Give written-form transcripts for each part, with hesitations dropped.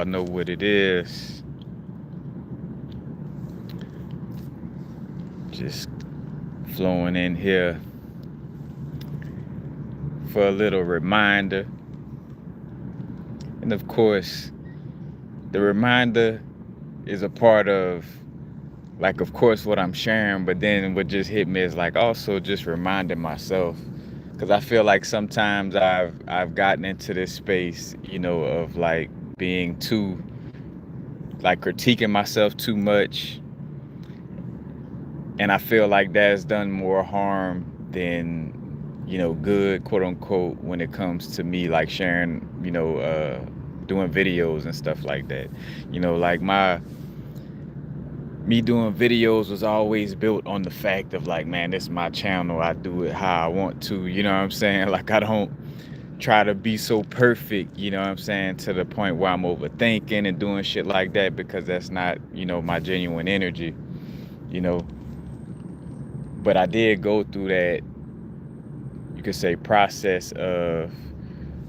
know what it is. Just flowing in here for a little reminder. And of course, the reminder is a part of, like, of course, what I'm sharing, but then what just hit me is like also just reminding myself, because I feel like sometimes I've gotten into this space, of like being too, like, critiquing myself too much, and I feel like that's done more harm than good, quote unquote, when it comes to me, like, sharing, doing videos and stuff like that. Like, me doing videos was always built on the fact of, like, man, this is my channel, I do it how I want to, you know what I'm saying? Like, I don't try to be so perfect, you know what I'm saying, to the point where I'm overthinking and doing shit like that, because that's not, my genuine energy, you know. But I did go through that, you could say, process of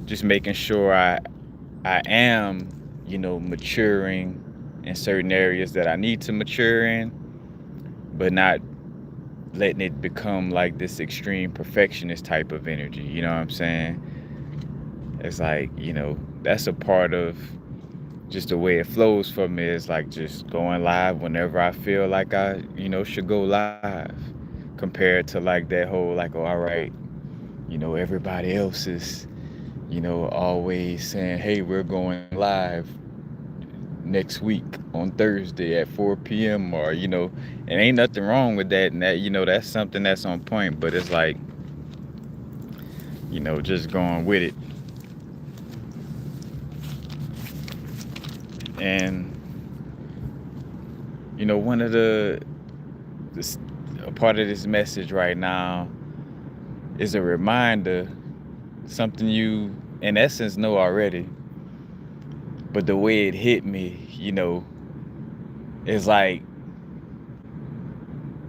just making sure I am, maturing in certain areas that I need to mature in, but not letting it become like this extreme perfectionist type of energy. You know what I'm saying? It's like, that's a part of just the way it flows for me. Is like just going live whenever I feel like I, should go live, compared to like that whole, like, oh, all right, everybody else is, always saying, hey, we're going live next week on Thursday at 4 p.m. or, and ain't nothing wrong with that. And that, that's something that's on point, but it's like, just going with it. And, one of this, a part of this message right now is a reminder, something you, in essence, know already. But the way it hit me, is like,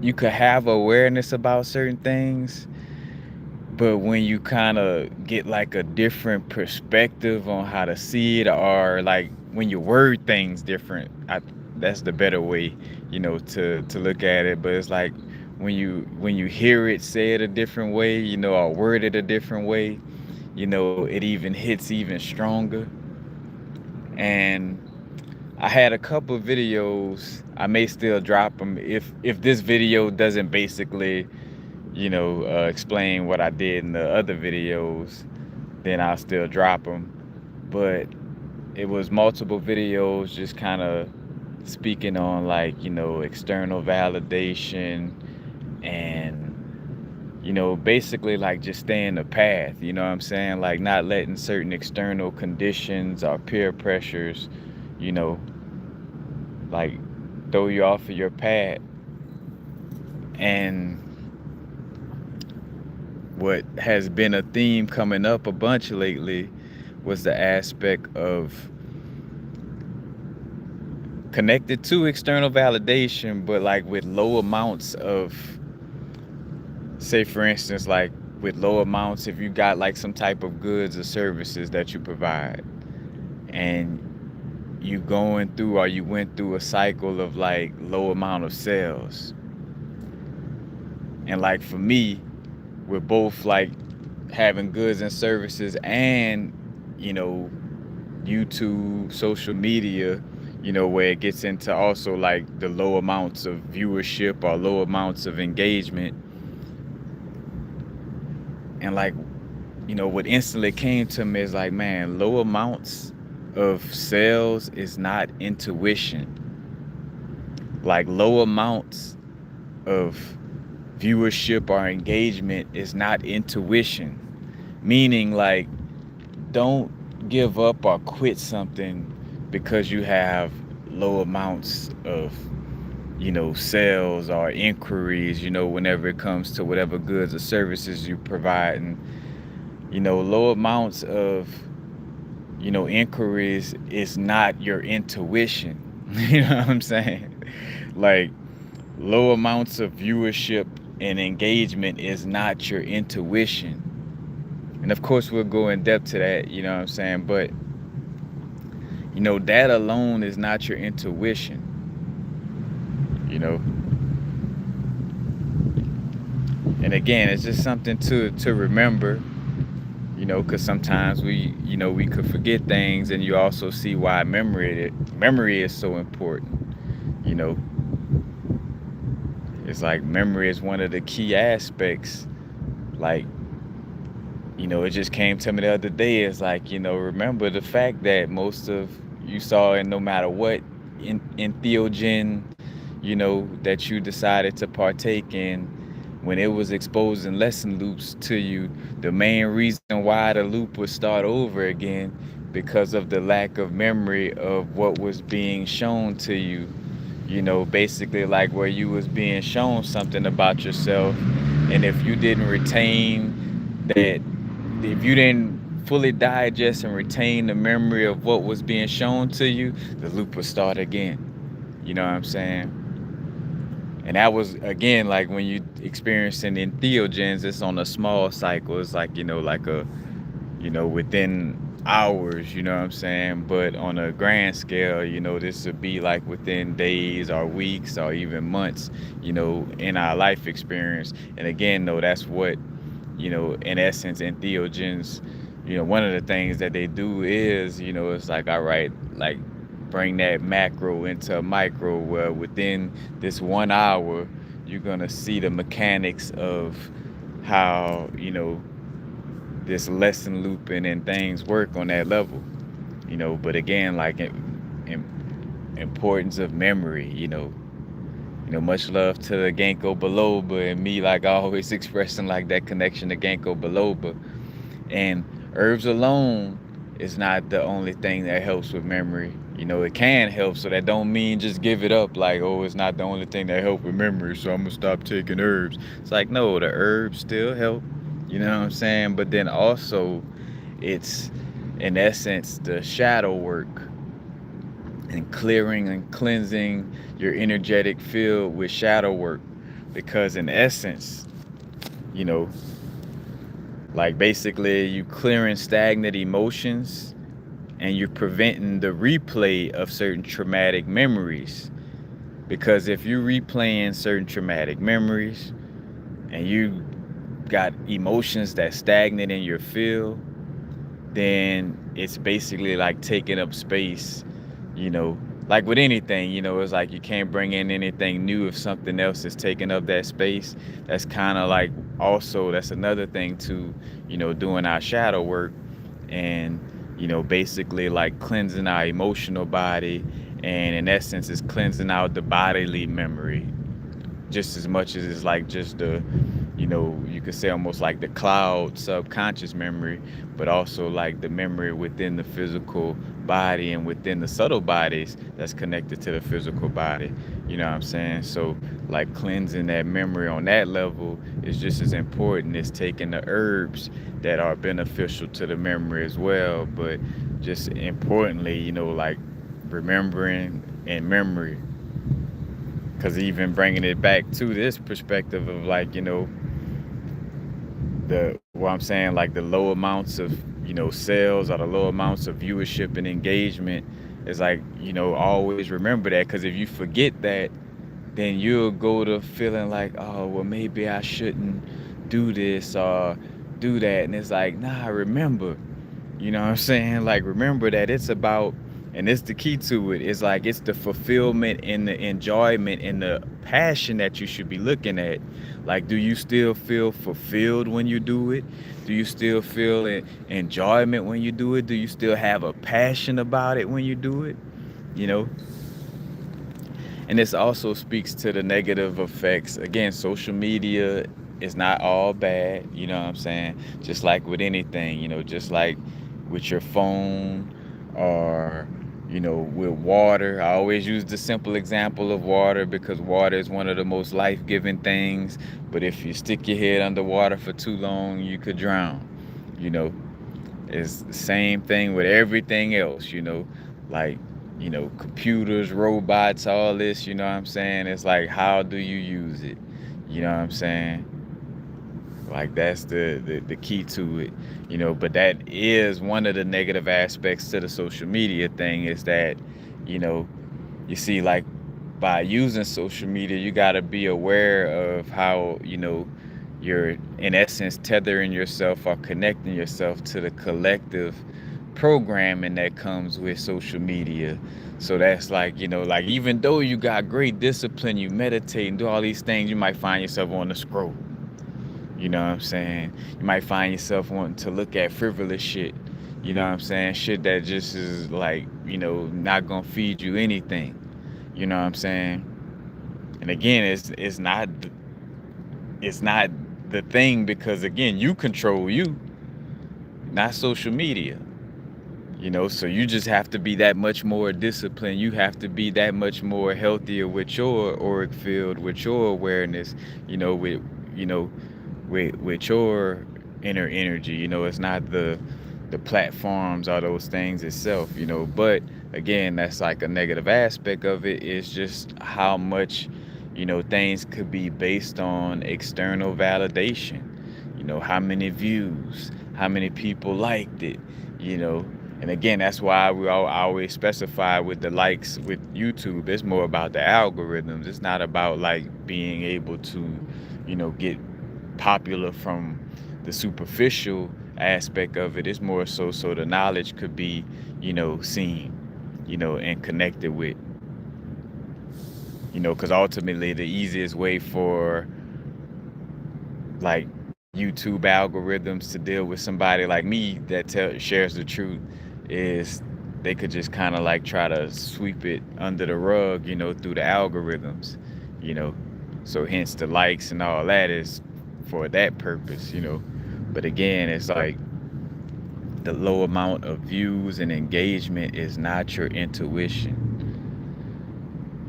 you could have awareness about certain things, but when you kind of get like a different perspective on how to see it, or like when you word things different, that's the better way, to look at it. But it's like when you hear it say it a different way, or word it a different way, it even hits even stronger. And I had a couple of videos. I may still drop them if this video doesn't basically, explain what I did in the other videos, then I'll still drop them. But it was multiple videos just kind of speaking on, like, external validation, and, basically like just staying the path, you know what I'm saying? Like, not letting certain external conditions or peer pressures, you know, like, throw you off of your path. And what has been a theme coming up a bunch lately was the aspect of connected to external validation, but like with low amounts of, say for instance, like with low amounts, if you got like some type of goods or services that you provide, and you going through, or you went through a cycle of like low amount of sales. And like for me, we're both like having goods and services, and, YouTube, social media, where it gets into also like the low amounts of viewership or low amounts of engagement. And like, what instantly came to me is like, man, low amounts of sales is not intuition. Like, low amounts of viewership or engagement is not intuition. Meaning, like, don't give up or quit something because you have low amounts of, sales or inquiries, whenever it comes to whatever goods or services you provide. And, low amounts of, inquiries is not your intuition. You know what I'm saying? Like, low amounts of viewership and engagement is not your intuition. And of course, we'll go in depth to that, you know what I'm saying? But, That alone is not your intuition, you know. And again, it's just something to remember, because sometimes we could forget things, and you also see why memory is so important. You know, it's like memory is one of the key aspects. Like, it just came to me the other day. It's like, remember the fact that most of you saw, and no matter what in theogen, that you decided to partake in, when it was exposing lesson loops to you, the main reason why the loop would start over again because of the lack of memory of what was being shown to you. Basically like where you was being shown something about yourself, and if you didn't retain that, if you didn't fully digest and retain the memory of what was being shown to you, the loop would start again. You know what I'm saying? And that was again like when you experiencing entheogens, it's on a small cycle. It's like, like a, within hours, you know what I'm saying? But on a grand scale, this would be like within days or weeks or even months, in our life experience. And again, though, that's what, in essence, entheogens, one of the things that they do is, it's like, all right, like bring that macro into a micro, where within this 1 hour, you're going to see the mechanics of how, this lesson looping and things work on that level. But again, like importance of memory, much love to the Ginkgo biloba, and me, like always expressing like that connection to Ginkgo biloba. And herbs alone is not the only thing that helps with memory. It can help, so that don't mean just give it up like, oh, it's not the only thing that help with memory, so I'm gonna stop taking herbs. It's like, no, the herbs still help, you know what I'm saying? But then also, it's in essence the shadow work and clearing and cleansing your energetic field with shadow work, because in essence, you know like basically you clearing stagnant emotions, and you're preventing the replay of certain traumatic memories. Because if you're replaying certain traumatic memories and you got emotions that stagnant in your field, then it's basically like taking up space, like with anything, it's like you can't bring in anything new if something else is taking up that space. That's kind of like, also, that's another thing too, doing our shadow work, and, basically like cleansing our emotional body, and in essence, it's cleansing out the bodily memory just as much as it's like just the, you could say almost like the cloud subconscious memory, but also like the memory within the physical body and within the subtle bodies that's connected to the physical body. You know what I'm saying? So like cleansing that memory on that level is just as important as taking the herbs that are beneficial to the memory as well. But just importantly, like remembering and memory. Because even bringing it back to this perspective of like, what I'm saying, like the low amounts of, sales, or the low amounts of viewership and engagement, is like, always remember that. Because if you forget that, then you'll go to feeling like, oh, well, maybe I shouldn't do this or do that. And it's like, nah, remember. You know what I'm saying? Like, remember that it's about, and it's the key to it. It's like, it's the fulfillment and the enjoyment and the passion that you should be looking at. Like, do you still feel fulfilled when you do it? Do you still feel enjoyment when you do it? Do you still have a passion about it when you do it? You know? And this also speaks to the negative effects. Again, social media is not all bad, you know what I'm saying? Just like with anything, just like with your phone, or, with water. I always use the simple example of water, because water is one of the most life-giving things. But if you stick your head underwater for too long, you could drown, you know? It's the same thing with everything else, like, computers, robots, all this, you know what I'm saying? It's like, how do you use it? You know what I'm saying? Like that's the key to it, but that is one of the negative aspects to the social media thing, is that, you know, you see, like, by using social media, you got to be aware of how, you're in essence tethering yourself or connecting yourself to the collective programming that comes with social media. So that's like, like, even though you got great discipline, you meditate and do all these things, you might find yourself on the scroll. You know what I'm saying? You might find yourself wanting to look at frivolous shit. You know what I'm saying? Shit that just is like, not gonna feed you anything. You know what I'm saying? And again, it's not the thing, because again, you control you, not social media. So you just have to be that much more disciplined. You have to be that much more healthier with your auric field, with your awareness, with you know, with your inner energy. It's not the platforms or those things itself, but again, that's like a negative aspect of it, is just how much, things could be based on external validation. How many views, how many people liked it, you know and again, that's why I always specify with the likes with YouTube. It's more about the algorithms. It's not about like being able to, get popular from the superficial aspect of it. It's more so the knowledge could be, seen, and connected with, because ultimately the easiest way for like YouTube algorithms to deal with somebody like me that shares the truth is they could just kind of like try to sweep it under the rug, through the algorithms, you know. So hence the likes and all that is for that purpose, But again, it's like the low amount of views and engagement is not your intuition.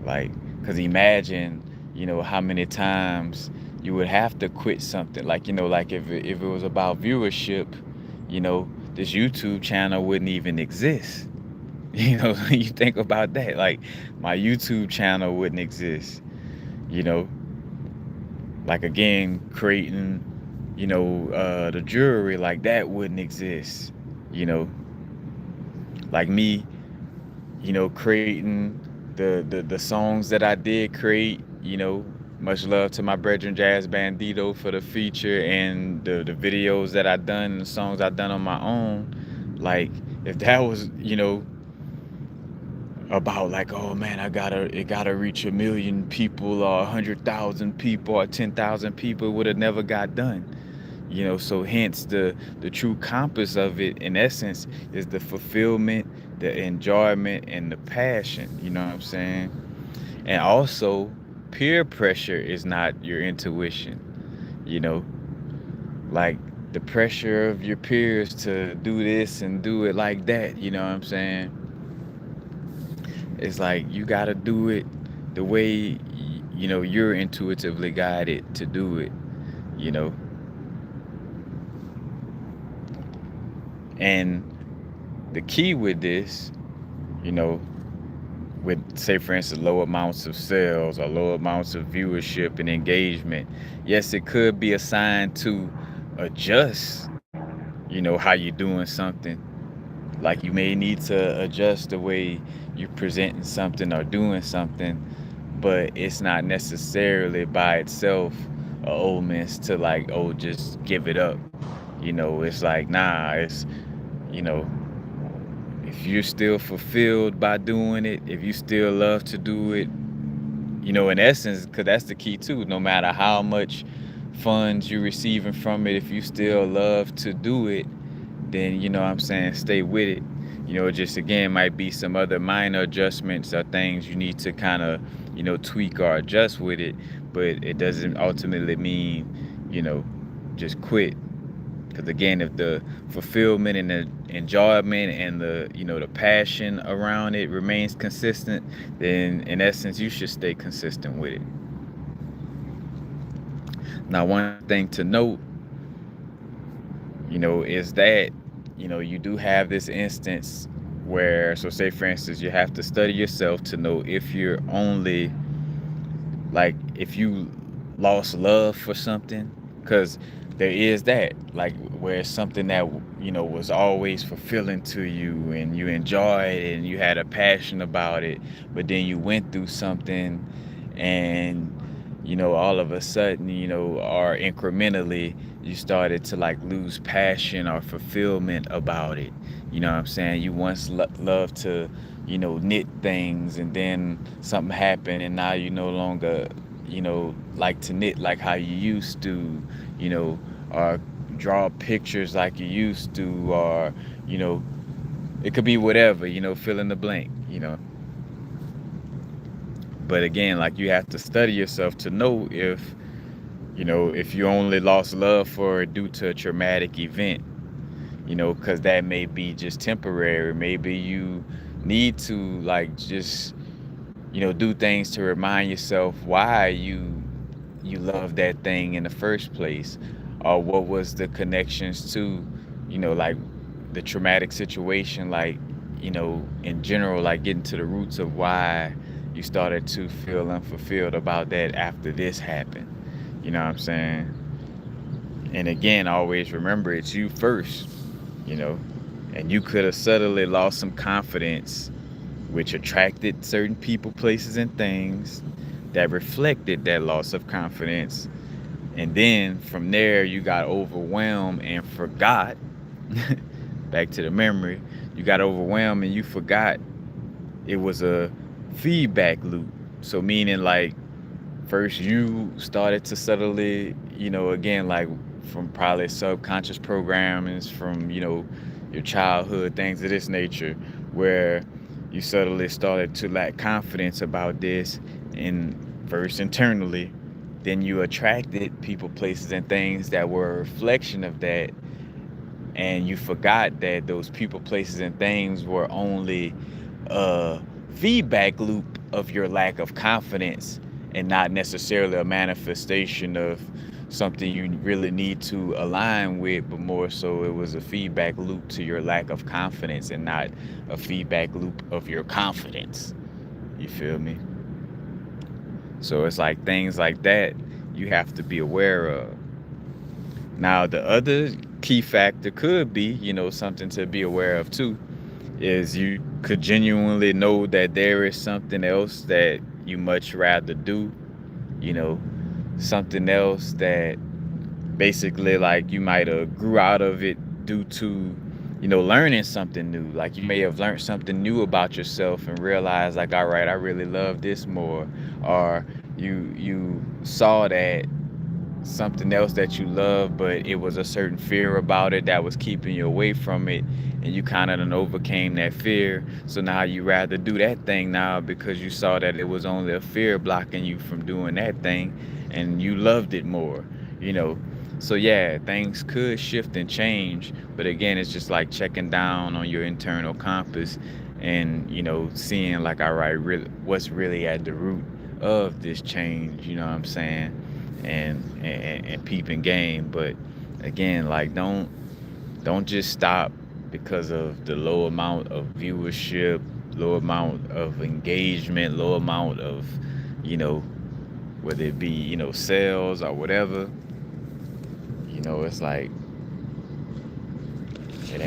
Like, because imagine, how many times you would have to quit something. Like, like if it was about viewership, this YouTube channel wouldn't even exist. You think about that. Like, my YouTube channel wouldn't exist, you know. Like, again, creating, the jewelry, like that wouldn't exist, you know. Like me, creating the songs that I did create, much love to my brethren Jazz Bandito for the feature, and the videos that I done and the songs I done on my own. Like, if that was, about like, oh man, it gotta reach 1,000,000 people or 100,000 people or 10,000 people, it would have never got done. So hence the true compass of it, in essence, is the fulfillment, the enjoyment, and the passion. You know what I'm saying? And also, peer pressure is not your intuition. You know, like the pressure of your peers to do this and do it like that. You know what I'm saying? It's like you gotta do it the way you're intuitively guided to do it. You know. And the key with this, with, say, for instance, low amounts of sales or low amounts of viewership and engagement, yes, it could be a sign to adjust, how you're doing something. Like, you may need to adjust the way you're presenting something or doing something, but it's not necessarily by itself a omen to like, oh, just give it up. It's like, nah, it's, if you're still fulfilled by doing it, if you still love to do it, in essence, because that's the key too, no matter how much funds you're receiving from it, if you still love to do it, then, what I'm saying, stay with it. Just again, might be some other minor adjustments or things you need to kind of, tweak or adjust with it, but it doesn't ultimately mean, just quit. Because again, if the fulfillment and the enjoyment and the the passion around it remains consistent, then in essence you should stay consistent with it. Now, one thing to note, is that you do have this instance where, so say for instance, you have to study yourself to know if you're only, like, if you lost love for something. Because there is that, like, where it's something that was always fulfilling to you and you enjoyed it and you had a passion about it, but then you went through something and all of a sudden, or incrementally, you started to like lose passion or fulfillment about it. You know what I'm saying? You once loved to knit things, and then something happened and now you no longer like to knit like how you used to, you know or draw pictures like you used to, or you know it could be whatever, fill in the blank. But again, like, you have to study yourself to know if you only lost love for it due to a traumatic event, because that may be just temporary. Maybe you need to, like, just do things to remind yourself why you love that thing in the first place, or what was the connections to, like, the traumatic situation, like, in general, like getting to the roots of why you started to feel unfulfilled about that after this happened. You know what I'm saying? And again, always remember, it's you first, you know, and you could have subtly lost some confidence, which attracted certain people, places, and things that reflected that loss of confidence. And then from there, you got overwhelmed and forgot. Back to the memory, you got overwhelmed and you forgot it was a feedback loop. So, meaning, like, first you started to subtly, again, like, from probably subconscious programmings from, your childhood, things of this nature, where you subtly started to lack confidence about this, and first internally, then you attracted people, places, and things that were a reflection of that, and you forgot that those people, places, and things were only a feedback loop of your lack of confidence, and not necessarily a manifestation of something you really need to align with, but more so it was a feedback loop to your lack of confidence and not a feedback loop of your confidence. You feel me? So it's like things like that you have to be aware of. Now, the other key factor could be, something to be aware of too, is you could genuinely know that there is something else that you much rather do, you know, something else that basically, like, you might have grew out of it due to, learning something new. Like, you may have learned something new about yourself and realized, like, all right, I really love this more. Or you saw that something else that you love, but it was a certain fear about it that was keeping you away from it, and you kind of overcame that fear. So now you rather do that thing now because you saw that it was only a fear blocking you from doing that thing, and you loved it more, So yeah, things could shift and change, but again, it's just like checking down on your internal compass and, seeing, like, all right, really, what's really at the root of this change, you know what I'm saying? And peeping game. But again, like, don't just stop because of the low amount of viewership, low amount of engagement, low amount of, whether it be, sales or whatever. It's like, that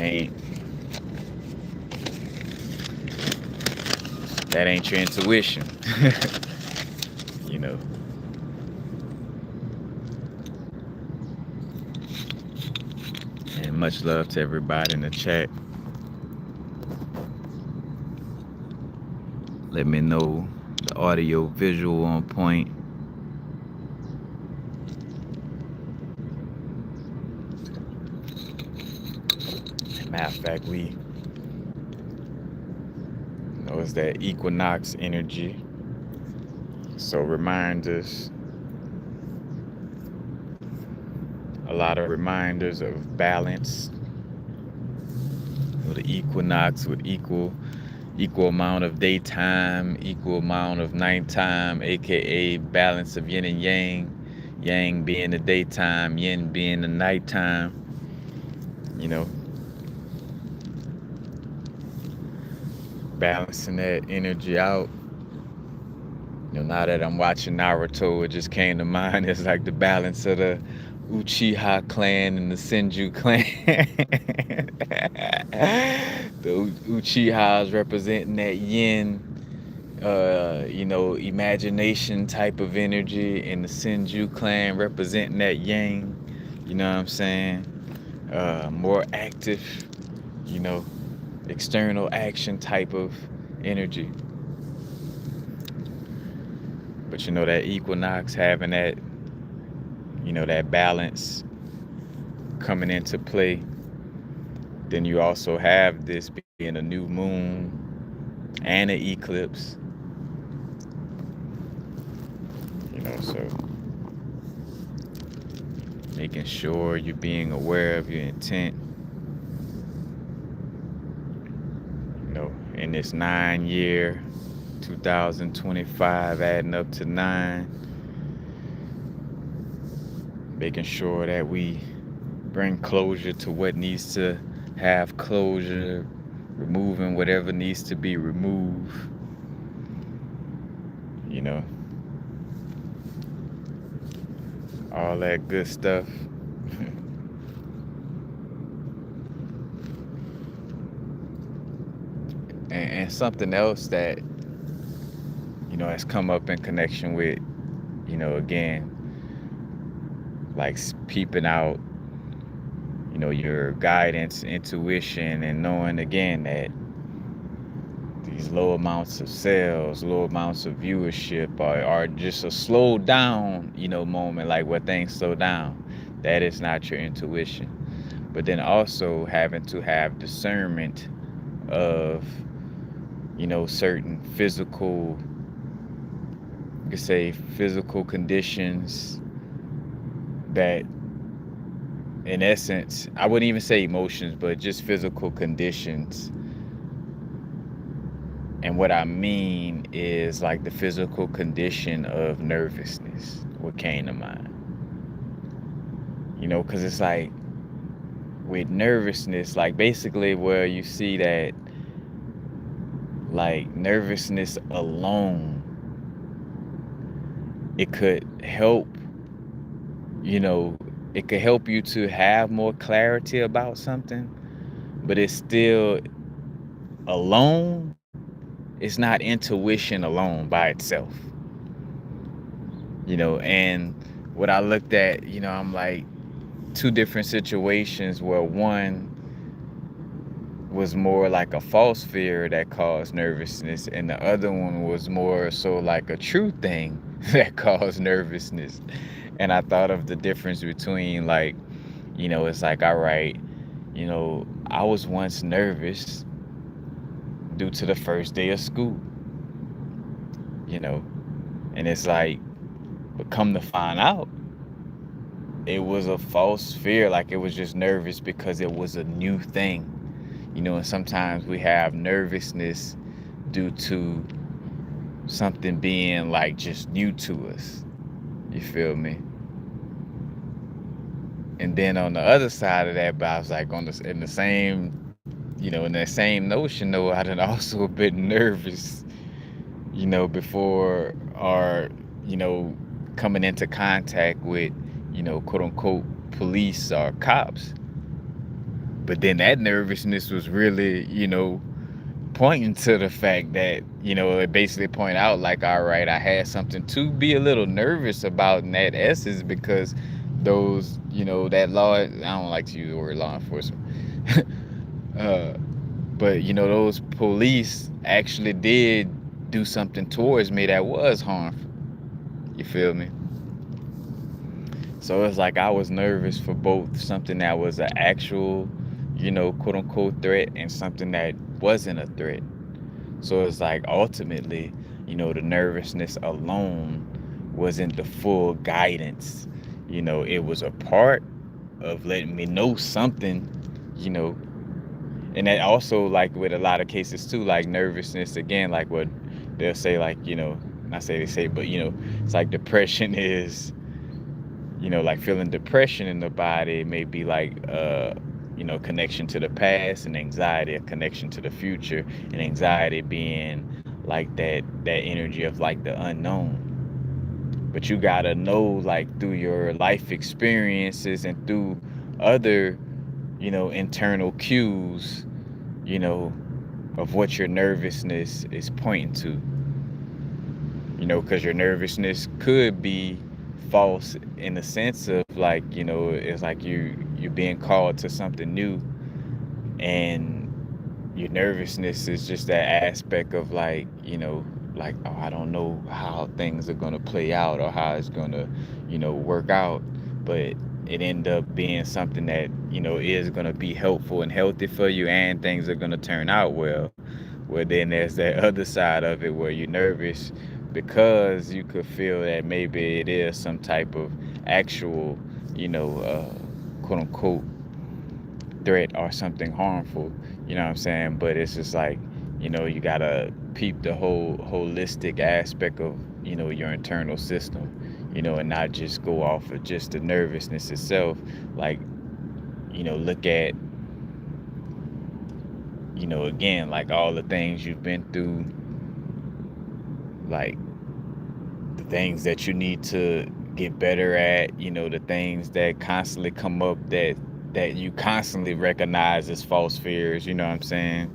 ain't your intuition. you know and much love to everybody in the chat. Let me know the audio visual on point. Matter of fact, it's that equinox energy. So reminders, a lot of reminders of balance. The equinox with equal amount of daytime, equal amount of nighttime, aka balance of yin and yang. Yang being the daytime, yin being the nighttime. Balancing that energy out. Now that I'm watching Naruto, it just came to mind. It's like the balance of the Uchiha clan and the Senju clan. The Uchihas representing that yin, imagination type of energy, and the Senju clan representing that yang. You know what I'm saying? More active, you know, external action type of energy. But that equinox having that, that balance coming into play. Then you also have this being a new moon and an eclipse. So making sure you're being aware of your intent. In this 9-year, 2025, adding up to 9, making sure that we bring closure to what needs to have closure, removing whatever needs to be removed. All that good stuff. And something else that has come up in connection with again, like peeping out your guidance, intuition, and knowing again that these low amounts of sales, low amounts of viewership are just a slow down moment, like where things slow down. That is not your intuition. But then also having to have discernment of certain physical, you could say physical conditions that, in essence, I wouldn't even say emotions, but just physical conditions. And what I mean is like the physical condition of nervousness, what came to mind. Because it's like with nervousness, like basically where you see that like nervousness alone, it could help, it could help you to have more clarity about something, but it's still alone. It's not intuition alone by itself. And what I looked at, I'm like two different situations where one was more like a false fear that caused nervousness, and the other one was more so like a true thing that caused nervousness. And I thought of the difference between like, it's like, all right, I was once nervous due to the first day of school, and it's like, but come to find out, it was a false fear. Like it was just nervous because it was a new thing, and sometimes we have nervousness due to something being like just new to us. You feel me? And then on the other side of that, but I was like in the same, in that same notion though, I done also been nervous, before or, coming into contact with, quote unquote police or cops. But then that nervousness was really, pointing to the fact that, it basically point out like, all right, I had something to be a little nervous about in that essence, because those, that law, I don't like to use the word law enforcement, but, those police actually did do something towards me that was harmful. You feel me? So it's like I was nervous for both something that was an actual, quote unquote threat, and something that wasn't a threat. So it's like ultimately, the nervousness alone wasn't the full guidance. It was a part of letting me know something, and that also, like with a lot of cases too, like nervousness, again, like what they'll say, like, not say they say, but, it's like depression is, like feeling depression in the body may be like, connection to the past, and anxiety a connection to the future, and anxiety being like that energy of like the unknown. But you gotta know, like, through your life experiences and through other, internal cues, you know, of what your nervousness is pointing to. Because your nervousness could be false in the sense of, like, it's like you're being called to something new, and your nervousness is just that aspect of, like, like, oh, I don't know how things are going to play out or how it's going to, work out. But it end up being something that, is going to be helpful and healthy for you, and things are going to turn out well. Well, then there's that other side of it where you're nervous because you could feel that maybe it is some type of actual, quote unquote threat or something harmful, you know what I'm saying? But it's just like, you gotta peep the whole holistic aspect of, your internal system, and not just go off of just the nervousness itself. Like, look at, again, like all the things you've been through, like the things that you need to get better at, the things that constantly come up that you constantly recognize as false fears, you know what I'm saying?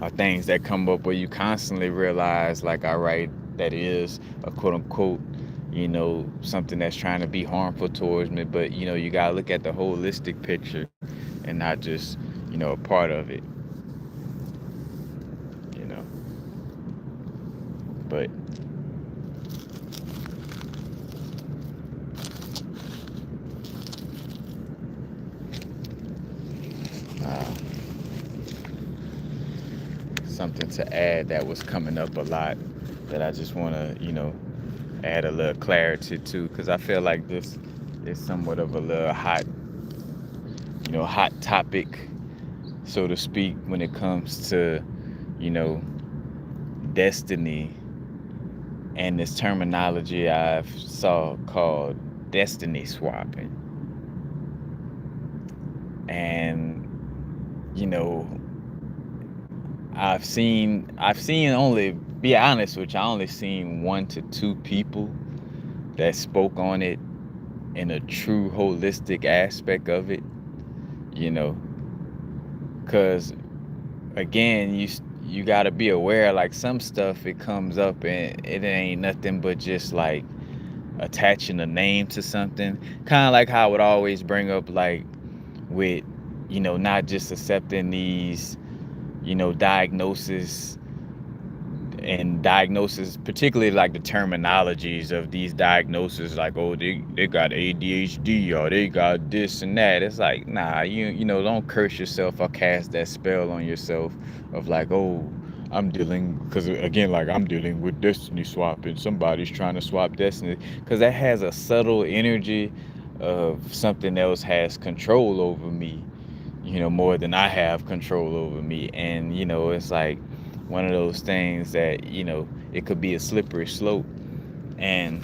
Or things that come up where you constantly realize, like, all right, that is a quote unquote, something that's trying to be harmful towards me. But, you gotta look at the holistic picture and not just, a part of it, you know. But something to add that was coming up a lot that I just want to, add a little clarity to, because I feel like this is somewhat of a little hot, hot topic, so to speak, when it comes to, destiny and this terminology I've saw called destiny swapping. And, I've seen only, be honest with you, I only seen 1 to 2 people that spoke on it in a true holistic aspect of it, because again, you got to be aware, like, some stuff, it comes up and it ain't nothing but just like attaching a name to something, kind of like how I would always bring up, like, with, not just accepting these, diagnosis, particularly like the terminologies of these diagnoses, like, oh, they got ADHD or they got this and that. It's like, nah, don't curse yourself or cast that spell on yourself of, like, oh, I'm dealing, because again, like, I'm dealing with destiny swapping. Somebody's trying to swap destiny, because that has a subtle energy of something else has control over me, more than I have control over me. And, it's like one of those things that, it could be a slippery slope. And,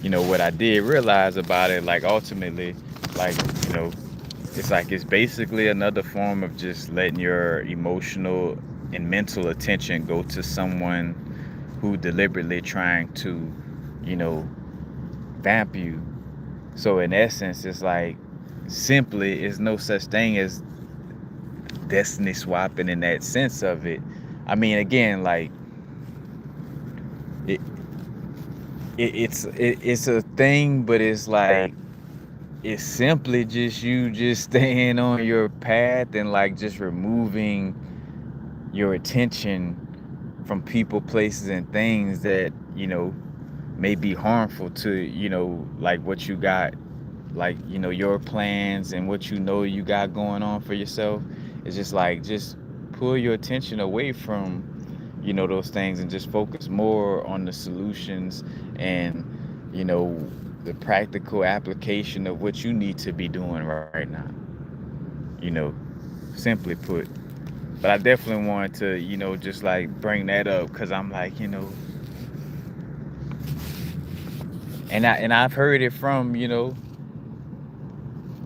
what I did realize about it, like, ultimately, like, it's like, it's basically another form of just letting your emotional and mental attention go to someone who deliberately trying to, vamp you. So in essence, it's like, simply, is no such thing as destiny swapping in that sense of it. I mean, again, like, it, it's a thing, but it's like, it's simply just you just staying on your path and, like, just removing your attention from people, places, and things that, may be harmful to, like, what you got, like, your plans and what you got going on for yourself. It's just like, just pull your attention away from, those things, and just focus more on the solutions and, the practical application of what you need to be doing right now, simply put. But I definitely wanted to, just like bring that up, because I'm like, and I've heard it from,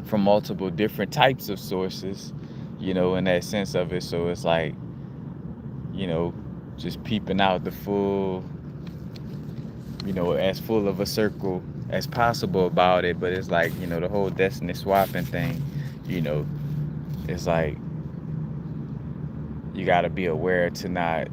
from multiple different types of sources, in that sense of it. So it's like, just peeping out the full as full of a circle as possible about it. But it's like, the whole destiny swapping thing, you know, it's like you got to be aware to not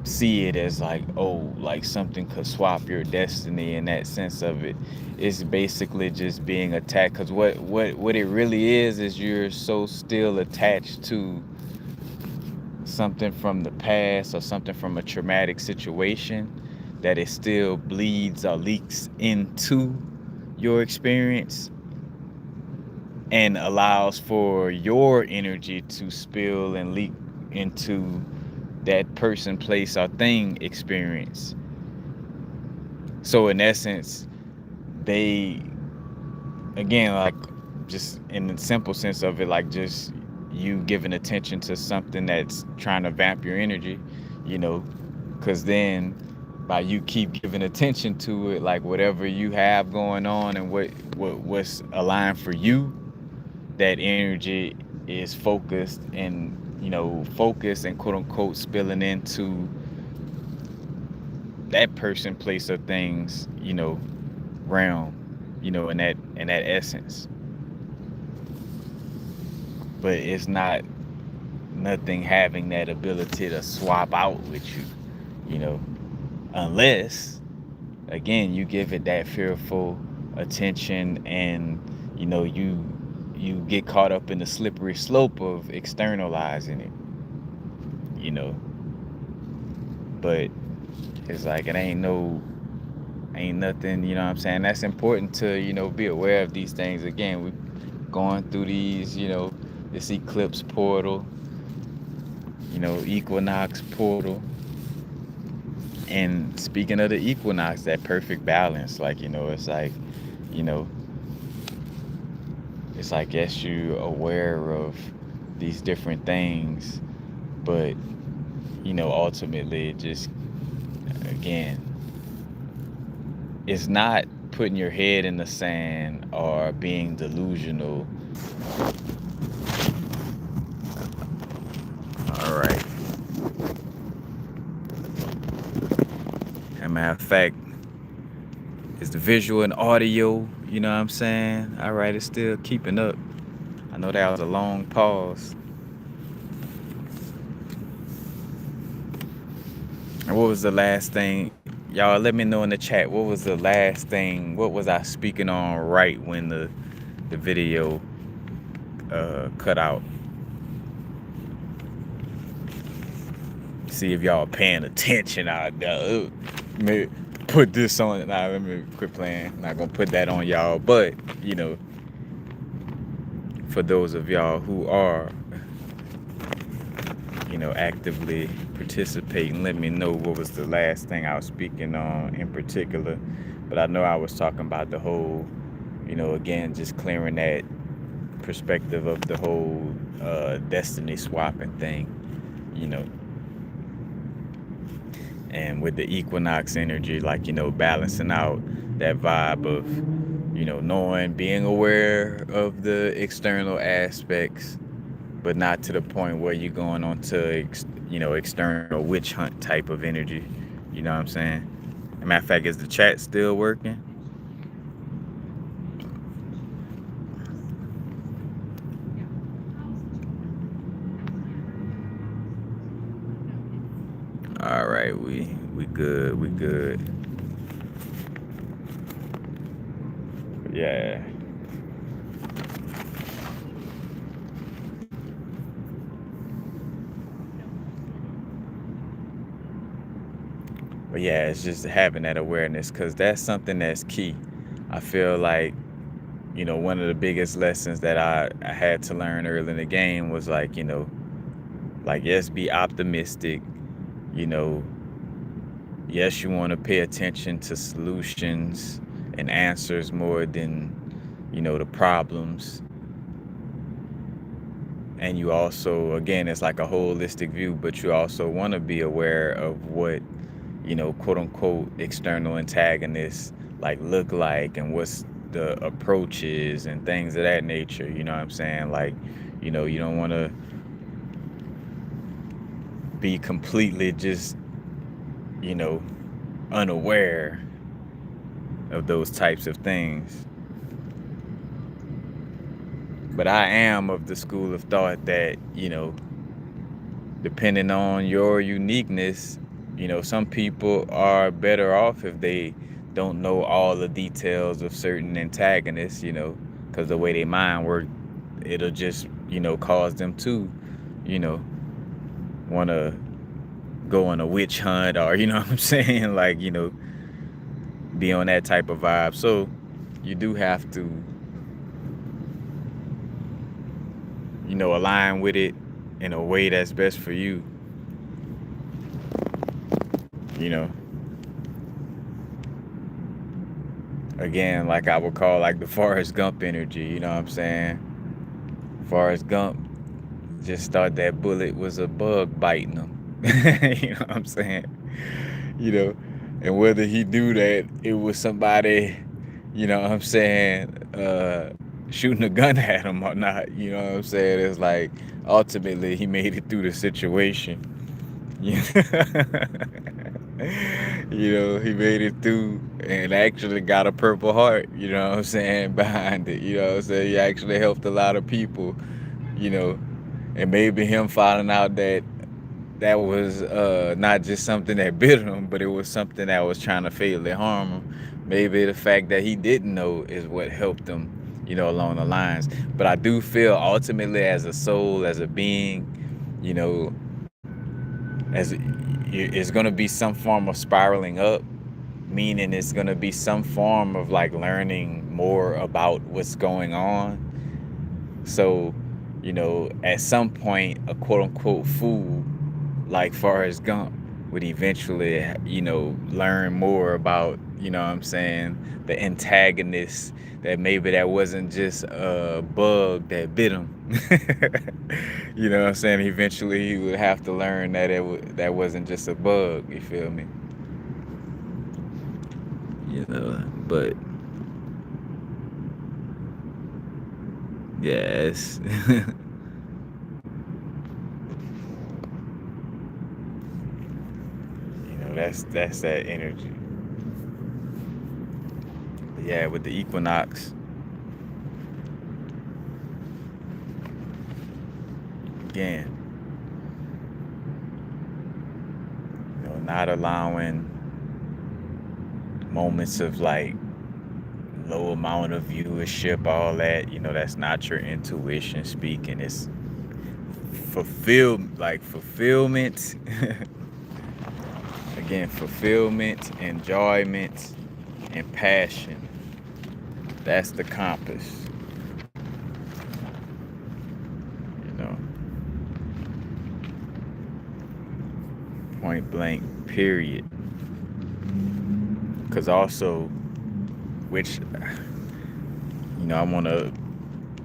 see it as like, oh, like something could swap your destiny in that sense of it. It's basically just being attacked, because what it really is you're so still attached to something from the past or something from a traumatic situation that it still bleeds or leaks into your experience and allows for your energy to spill and leak into that person, place, or thing experience. So in essence, they, again, like, just in the simple sense of it, like just you giving attention to something that's trying to vamp your energy, because then by you keep giving attention to it, like whatever you have going on and what's aligned for you, that energy is focused and quote unquote spilling into that person, place, or things, realm, in that essence. But it's not nothing having that ability to swap out with you, unless, again, you give it that fearful attention, and you get caught up in the slippery slope of externalizing it, you know but it's like it ain't nothing, what I'm saying. That's important to, be aware of these things. Again, we going through these, this eclipse portal, equinox portal. And speaking of the equinox, that perfect balance, like, you know, it's like, yes, you're aware of these different things, but, ultimately, it just, again, it's not putting your head in the sand or being delusional. All right. As a matter of fact, is the visual and audio, you know what I'm saying? All right, it's still keeping up. I know that was a long pause. And what was the last thing? Y'all let me know in the chat. What was the last thing? What was I speaking on right when the video cut out? See if y'all paying attention out there. Put this on. Nah, let me quit playing. I'm not gonna put that on y'all. But, for those of y'all who are, actively participating, let me know what was the last thing I was speaking on in particular. But I know I was talking about the whole, again, just clearing that perspective of the whole destiny swapping thing, and with the equinox energy, like, balancing out that vibe of, knowing, being aware of the external aspects, but not to the point where you're going on to, external witch hunt type of energy. You know what I'm saying? As a matter of fact, is the chat still working? All right, we good. Yeah. But yeah, it's just having that awareness, because that's something that's key. I feel like, one of the biggest lessons that I had to learn early in the game was like, yes, be optimistic, yes, you want to pay attention to solutions and answers more than, the problems. And you also, again, it's like a holistic view, but you also want to be aware of what, quote unquote, external antagonists like look like, and what's the approaches and things of that nature. You know what I'm saying? Like, you don't want to be completely just, you know, unaware of those types of things. But I am of the school of thought that, depending on your uniqueness, some people are better off if they don't know all the details of certain antagonists, because the way they mind work, it'll just, cause them to, you know, want to go on a witch hunt or, what I'm saying? Like, be on that type of vibe. So you do have to, align with it in a way that's best for you, you know. Again, like I would call like the Forrest Gump energy, you know what I'm saying? Forrest Gump just thought that bullet was a bug biting him. You know what I'm saying? You know, and whether he knew that it was somebody, you know what I'm saying, shooting a gun at him or not, you know what I'm saying? It's like ultimately he made it through the situation. You he made it through and actually got a Purple Heart, you know what I'm saying, behind it. You know what I'm saying? He actually helped a lot of people, you know, and maybe him finding out that was not just something that bit him, but it was something that was trying to fatally harm him. Maybe the fact that he didn't know is what helped him, along the lines. But I do feel ultimately as a soul, as a being, as it's going to be some form of spiraling up, meaning it's going to be some form of like learning more about what's going on. So, at some point, a quote unquote fool like Forrest Gump would eventually, learn more about, what I'm saying, the antagonist, that maybe that wasn't just a bug that bit him. You know what I'm saying? Eventually he would have to learn that that wasn't just a bug, you feel me? But yes. That's that energy. But yeah, with the equinox, again, not allowing moments of like low amount of viewership, all that, that's not your intuition speaking. It's fulfillment. Again, fulfillment, enjoyment, and passion. That's the compass. Point blank, period. Because also, which, I want to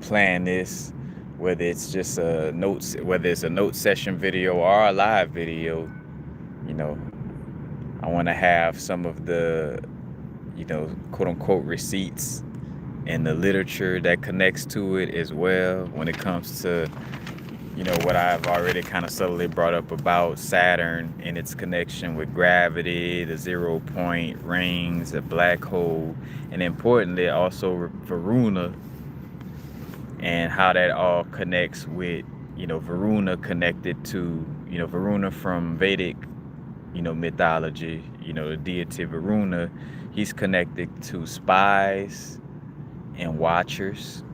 plan this, whether it's just whether it's a note session video or a live video, I want to have some of the, quote unquote receipts and the literature that connects to it as well when it comes to, what I've already kind of subtly brought up about Saturn and its connection with gravity, the 0 point rings, the black hole, and importantly also Varuna and how that all connects with, Varuna connected to, Varuna from Vedic, mythology, the deity Varuna. He's connected to spies and watchers,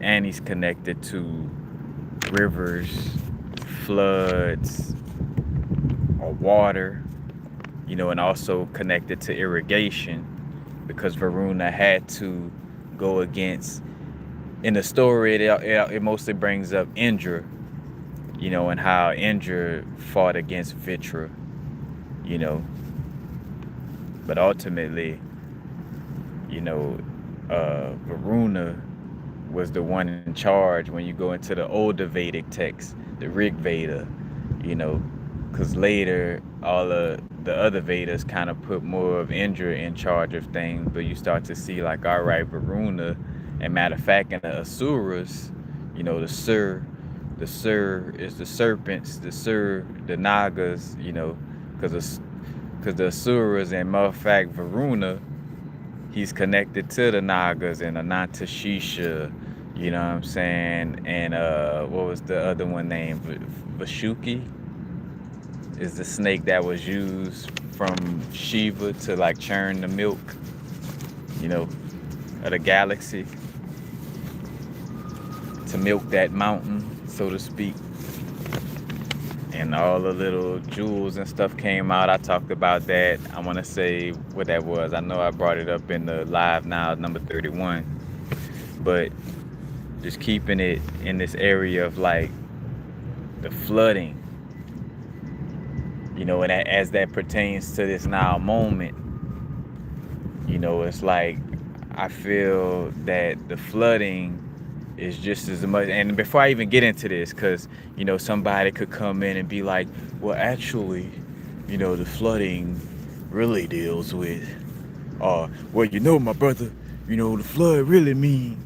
and he's connected to rivers, floods, or water, and also connected to irrigation, because Varuna had to go against, in the story, it mostly brings up Indra, and how Indra fought against Vitra, but ultimately, Varuna was the one in charge when you go into the older Vedic text, the Rig Veda, because later all of the other Vedas kind of put more of Indra in charge of things, but you start to see like, all right, Varuna, and matter of fact, in the Asuras, the The Sur is the serpents, the Sur, the Nagas, because the Asuras, and matter of fact, Varuna, he's connected to the Nagas and Anatashisha, you know what I'm saying? And what was the other one named? Vashuki is the snake that was used from Shiva to like churn the milk, of the galaxy, to milk that mountain, so to speak. And all the little jewels and stuff came out. I talked about that. I want to say what that was. I know I brought it up in the live now, number 31. But just keeping it in this area of like the flooding, and as that pertains to this now moment, it's like I feel that the flooding is just as much. And before I even get into this, because somebody could come in and be like, well, actually, the flooding really deals with, well, my brother, the flood really mean.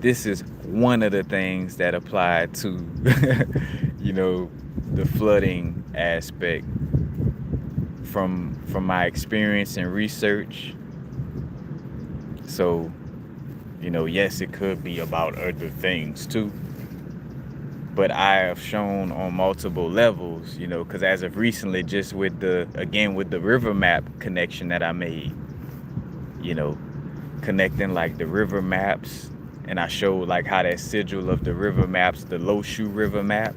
This is one of the things that apply to the flooding aspect from my experience and research. So yes, it could be about other things too, but I have shown on multiple levels, because as of recently, just with the river map connection that I made, connecting like the river maps, and I showed like how that sigil of the river maps, the Loshu river map,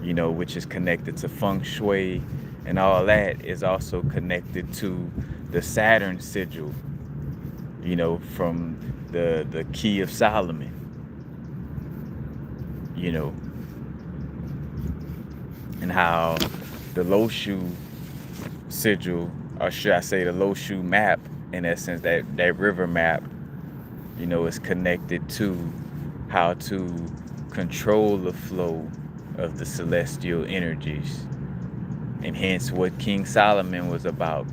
which is connected to feng shui and all that, is also connected to the Saturn sigil, from the Key of Solomon, and how the Loshu sigil, or should I say the Loshu map, in essence, that river map, is connected to how to control the flow of the celestial energies. And hence what King Solomon was about,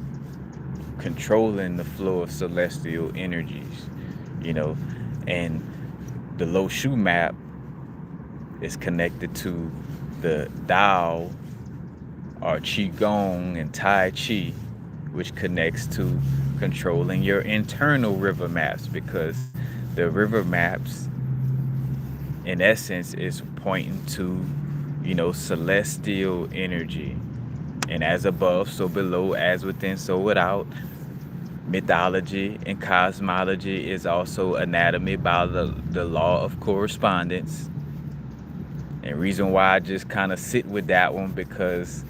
controlling the flow of celestial energies, and the Loshu map is connected to the Tao, or Qigong and Tai Chi, which connects to controlling your internal river maps, because the river maps, in essence, is pointing to, celestial energy. And as above, so below, as within, so without. Mythology and cosmology is also anatomy by the law of correspondence. And reason why I just kind of sit with that one, because,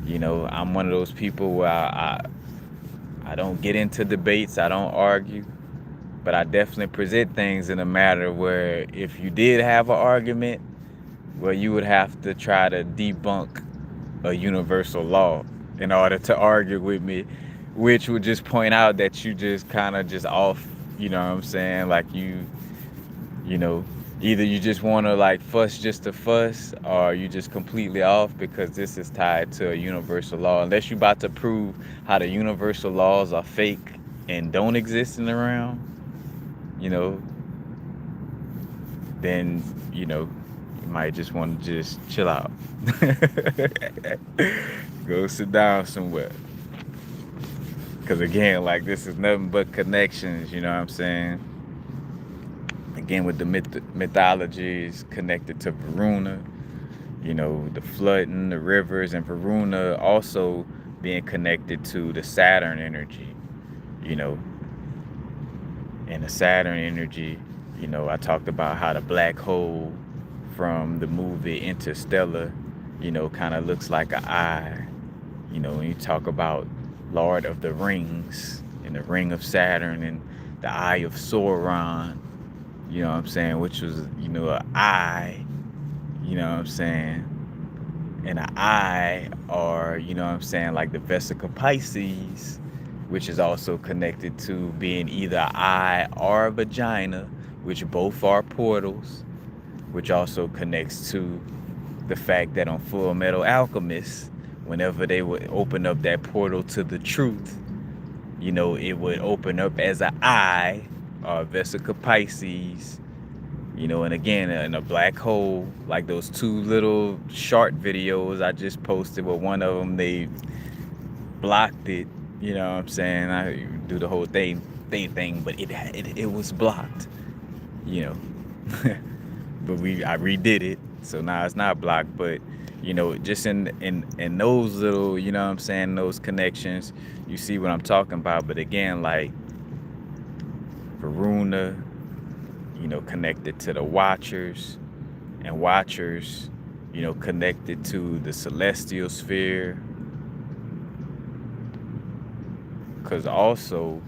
I'm one of those people where I don't get into debates, I don't argue, but I definitely present things in a matter where if you did have an argument, well, you would have to try to debunk a universal law in order to argue with me, which would just point out that you just kind of just off, you know what I'm saying? Like either you just want to like fuss just to fuss, or you just completely off, because this is tied to a universal law. Unless you're about to prove how the universal laws are fake and don't exist in the realm, then, you might just want to just chill out. Go sit down somewhere. Because again, like, this is nothing but connections, you know what I'm saying? Again, with the mythologies connected to Varuna, the flooding, the rivers, and Varuna also being connected to the Saturn energy, and the Saturn energy, I talked about how the black hole from the movie Interstellar, kind of looks like an eye. When you talk about Lord of the Rings and the Ring of Saturn and the Eye of Sauron, you know what I'm saying, which was, an eye, you know what I'm saying, and an eye, or, like the Vesica Pisces, which is also connected to being either an eye or a vagina, which both are portals, which also connects to the fact that on Full Metal Alchemist, whenever they would open up that portal to the truth, it would open up as an eye, or Vesica Pisces, And again, in a black hole, like those two little short videos I just posted, but one of them they blocked it. You know what I'm saying? I do the whole thing, but it was blocked. You know, but I redid it, so now it's not blocked. But just in those little, you know what I'm saying, those connections, you see what I'm talking about. But again, like Varuna, connected to the Watchers, and Watchers, connected to the celestial sphere. Because also,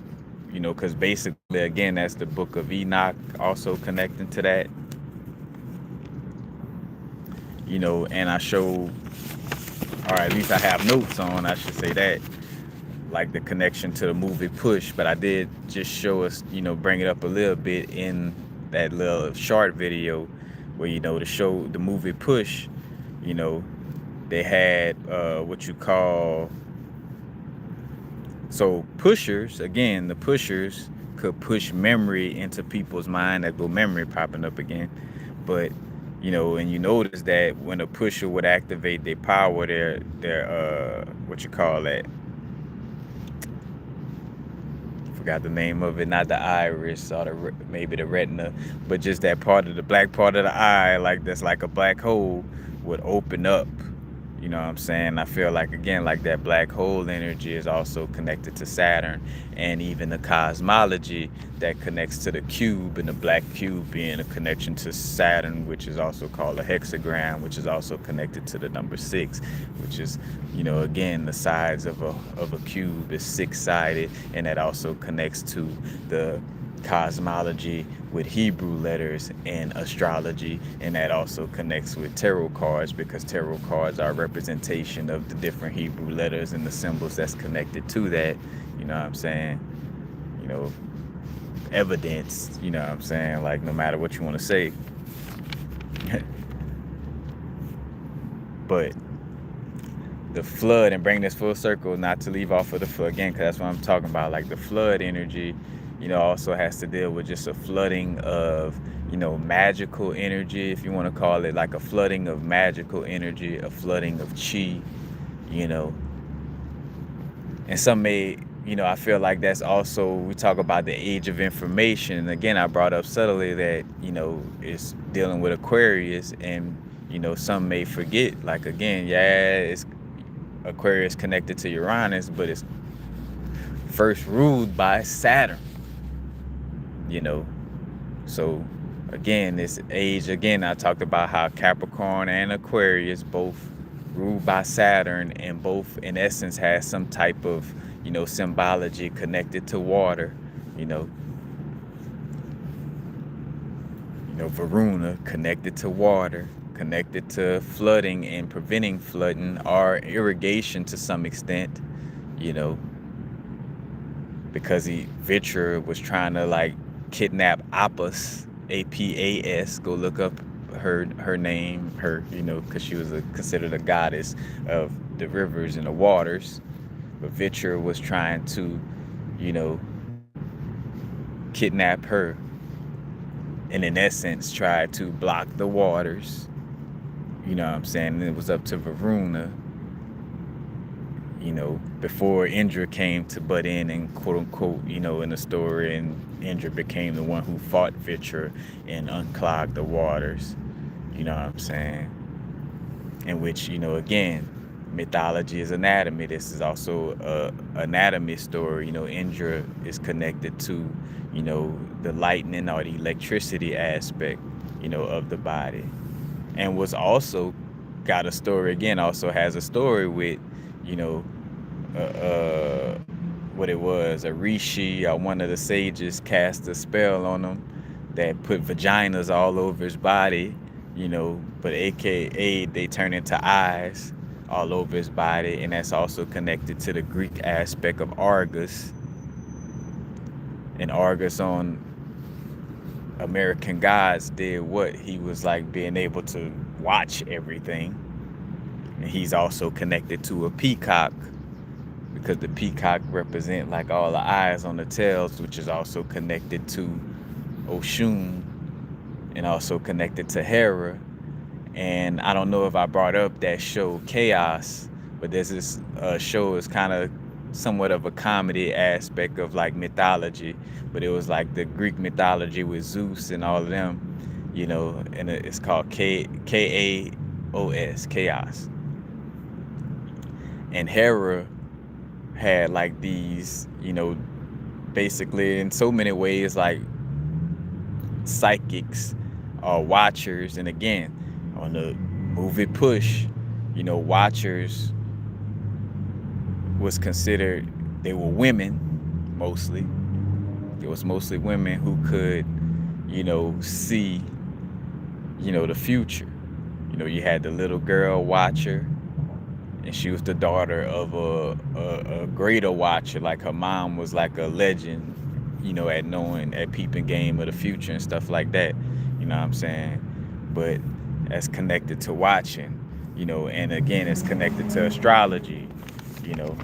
because basically, again, that's the book of Enoch, also connecting to that. And I show, or at least I have notes on, I should say that, like the connection to the movie Push. But I did just show us, bring it up a little bit in that little short video where, to show the movie Push, they had what you call, so pushers, again, the pushers could push memory into people's mind. That go memory popping up again. But and you notice that when a pusher would activate their power, their what you call that, forgot the name of it, not the iris or maybe the retina, but just that part of the black part of the eye, like that's like a black hole, would open up. You know what I'm saying? I feel like, again, like that black hole energy is also connected to Saturn, and even the cosmology that connects to the cube, and the black cube being a connection to Saturn, which is also called a hexagram, which is also connected to the number 6, which is, again, the sides of a cube is 6-sided, and that also connects to the cosmology with Hebrew letters and astrology, and that also connects with tarot cards, because tarot cards are a representation of the different Hebrew letters and the symbols that's connected to that. You know what I'm saying? Evidence, you know what I'm saying? Like, no matter what you want to say. But the flood, and bring this full circle, not to leave off of the flood again, because that's what I'm talking about. Like the flood energy, also has to deal with just a flooding of, magical energy, if you want to call it, like a flooding of magical energy, a flooding of chi, and some may, I feel like that's also, we talk about the age of information. And again, I brought up subtly that, it's dealing with Aquarius, and, some may forget, like, again, it's Aquarius connected to Uranus, but it's first ruled by Saturn. So again, this age, again, I talked about how Capricorn and Aquarius both ruled by Saturn, and both in essence has some type of, symbology connected to water. Varuna connected to water, connected to flooding and preventing flooding, or irrigation to some extent, because Vitra was trying to, like, kidnap Apis, Apas. Go look up her name, because she was considered a goddess of the rivers and the waters. But Vitra was trying to, kidnap her, and in essence try to block the waters. You know what I'm saying? And it was up to Varuna, before Indra came to butt in and, quote unquote, in the story, and Indra became the one who fought Vitra and unclogged the waters. You know what I'm saying? In which, again, mythology is anatomy. This is also a anatomy story. Indra is connected to, the lightning or the electricity aspect, of the body. And was also got a story, again, also has a story with, what it was, a rishi or one of the sages cast a spell on him that put vaginas all over his body, but AKA they turn into eyes all over his body. And that's also connected to the Greek aspect of Argus. And Argus on American Gods did what? He was like being able to watch everything. And he's also connected to a peacock, because the peacock represent like all the eyes on the tails, which is also connected to Oshun, and also connected to Hera. And I don't know if I brought up that show Chaos, but there's this show is kind of somewhat of a comedy aspect of like mythology, but it was like the Greek mythology with Zeus and all of them, and it's called Kaos, Chaos. And Hera had like these, basically in so many ways like psychics or watchers. And again, on the movie Push, watchers was considered, they were women mostly. It was mostly women who could, see, the future. You had the little girl watcher, and she was the daughter of a greater watcher. Like her mom was like a legend, at peeping game of the future and stuff like that. You know what I'm saying? But that's connected to watching, and again, it's connected to astrology, you know,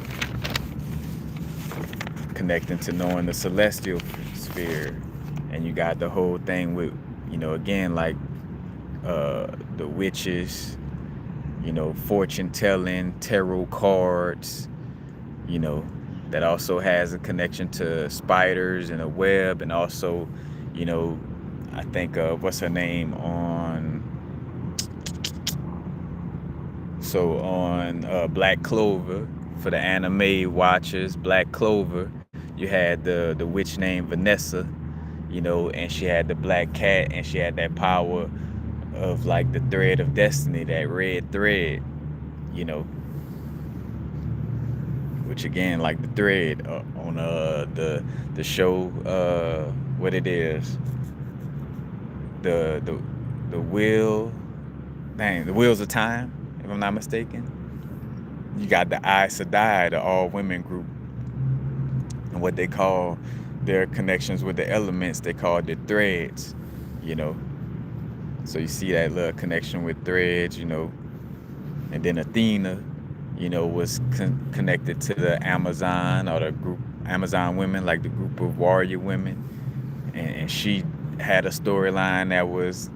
connecting to knowing the celestial sphere. And you got the whole thing with, again, like the witches, fortune telling, tarot cards, that also has a connection to spiders and a web. And also, I think of what's her name on Black Clover. For the anime watchers, Black Clover, you had the witch named Vanessa, and she had the black cat, and she had that power of like the thread of destiny, that red thread, which again, like the thread on the show, what it is, the wheel, the wheels of time, if I'm not mistaken. You got the Aes Sedai, the all women group, and what they call their connections with the elements, they call it threads, So you see that little connection with threads, and then Athena, was connected to the Amazon, or the group Amazon women, like the group of warrior women, and she had a storyline that was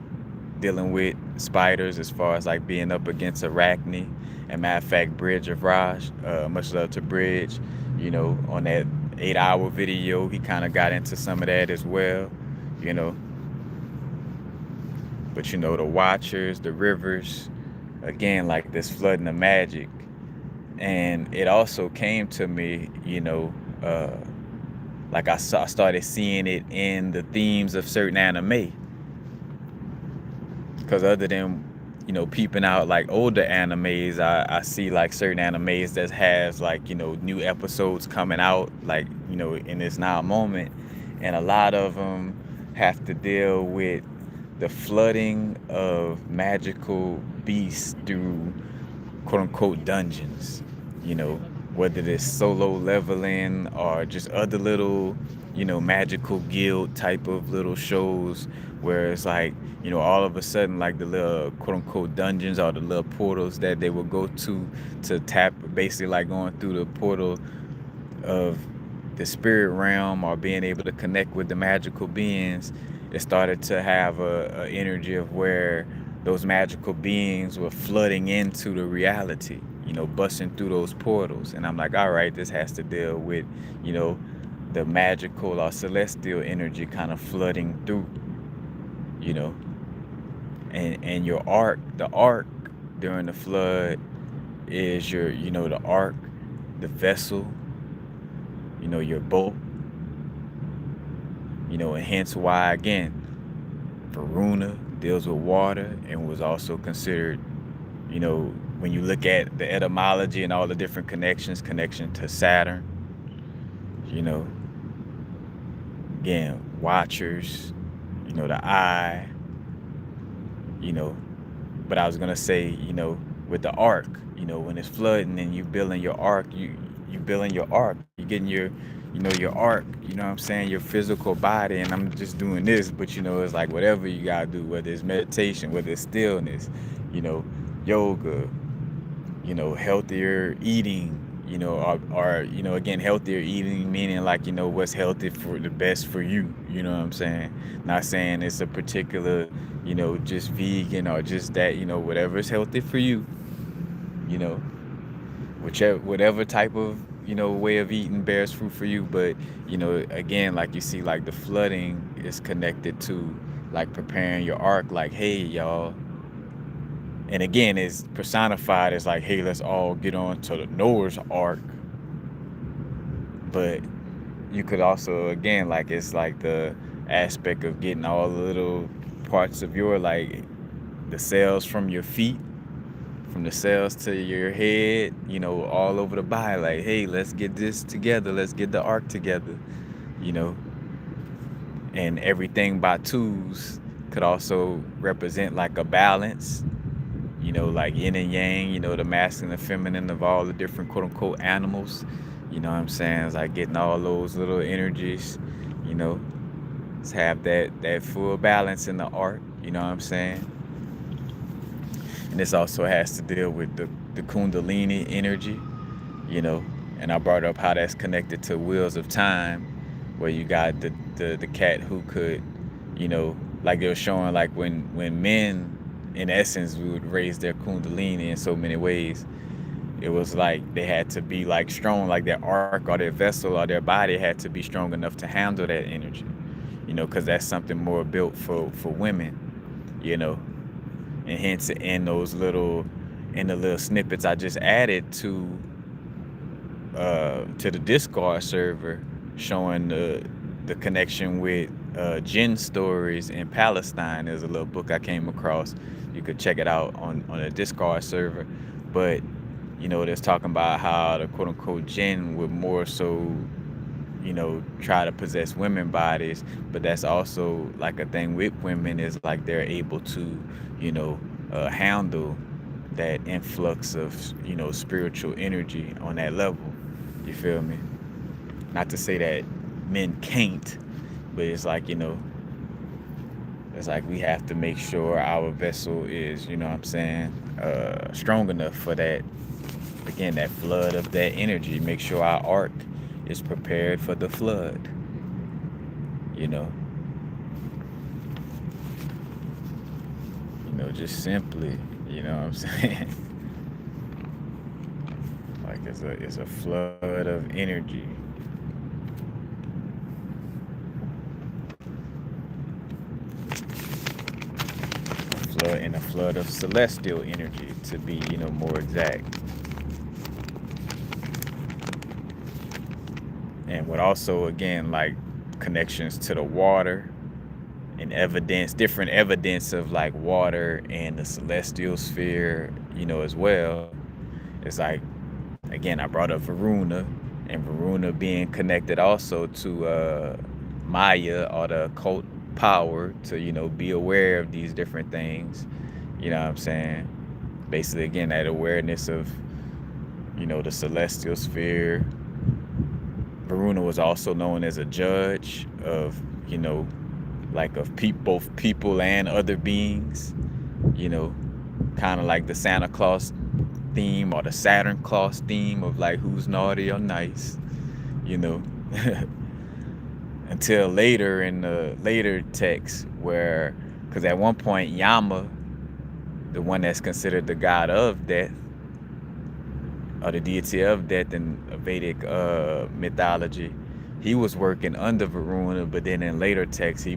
dealing with spiders, as far as like being up against Arachne. And matter of fact, Bridge of Raj, much love to Bridge, on that 8-hour video, he kind of got into some of that as well, But the Watchers, the Rivers, again, like this flooding of magic. And it also came to me, like I started seeing it in the themes of certain anime. Because other than, peeping out like older animes, I see like certain animes that has like, new episodes coming out, like, in this now moment. And a lot of them have to deal with the flooding of magical beasts through quote unquote dungeons, whether it's solo leveling or just other little, magical guild type of little shows, where it's like, all of a sudden, like the little quote unquote dungeons or the little portals that they would go to tap, basically like going through the portal of the spirit realm or being able to connect with the magical beings. It started to have a energy of where those magical beings were flooding into the reality, busting through those portals. And I'm like, all right, this has to deal with, the magical or celestial energy kind of flooding through, and your arc, the arc during the flood is your, the ark, the vessel, your boat, and hence why, again, Varuna deals with water and was also considered, when you look at the etymology and all the different connection to Saturn, again, watchers, the eye, but I was going to say, with the ark, when it's flooding and you building your ark, you building your ark, you getting your, your ark, what I'm saying, your physical body. And I'm just doing this, but it's like whatever you gotta do, whether it's meditation, whether it's stillness, yoga, healthier eating, or again, healthier eating, meaning like, what's healthy for the best for you. You know what I'm saying? Not saying it's a particular, just vegan or just that, whatever's healthy for you, you know, whatever type of, way of eating bears fruit for you. But, again, like you see, like the flooding is connected to like preparing your ark, like, hey, y'all. And again, it's personified as like, hey, let's all get on to the Noah's Ark. But you could also, again, like, it's like the aspect of getting all the little parts of your, like, the cells from your feet, from the cells to your head, all over the body. Like, hey, let's get this together. Let's get the ark together, you know. And everything by twos could also represent like a balance, like yin and yang, the masculine and feminine of all the different quote unquote animals. You know what I'm saying? It's like getting all those little energies, you know, to have that full balance in the art, you know what I'm saying? And this also has to deal with the Kundalini energy, and I brought up how that's connected to wheels of time, where you got the cat who could, like they were showing, like when men, in essence, would raise their Kundalini in so many ways. It was like they had to be like strong, like their arc or their vessel or their body had to be strong enough to handle that energy, because that's something more built for women, and hence in the little snippets I just added to the Discord server, showing the connection with jinn stories in Palestine. There's a little book I came across. You could check it out on the Discord server. But there's talking about how the quote unquote jinn would more so try to possess women bodies, but that's also like a thing with women, is like they're able to handle that influx of spiritual energy on that level. You feel me? Not to say that men can't, but it's like, it's like we have to make sure our vessel is, strong enough for that, again, that flood of that energy. Make sure our ark is prepared for the flood, just simply, you know what I'm saying? Like it's a flood of energy. A flood of celestial energy, to be, more exact. And what also, again, like connections to the water and different evidence of like water and the celestial sphere, as well. It's like, again, I brought up Varuna, and Varuna being connected also to Maya, or the occult power, to, be aware of these different things. You know what I'm saying? Basically, again, that awareness of, the celestial sphere. Varuna was also known as a judge of, like of both people and other beings, kind of like the Santa Claus theme or the Saturn Claus theme of like who's naughty or nice, until later in the later text, where, because at one point Yama, the one that's considered the god of death, or the deity of death in Vedic mythology, he was working under Varuna, but then in later texts he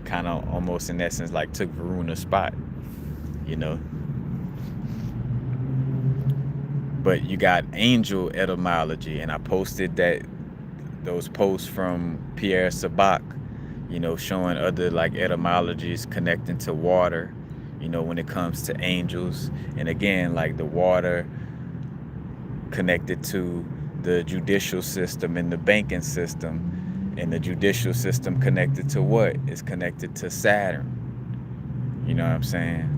kind of almost in essence like took Varuna's spot, But you got angel etymology, and I posted those posts from Pierre Sabak, showing other like etymologies connecting to water, when it comes to angels. And again, like the water connected to the judicial system and the banking system, and the judicial system connected to what? It's connected to Saturn. You know what I'm saying?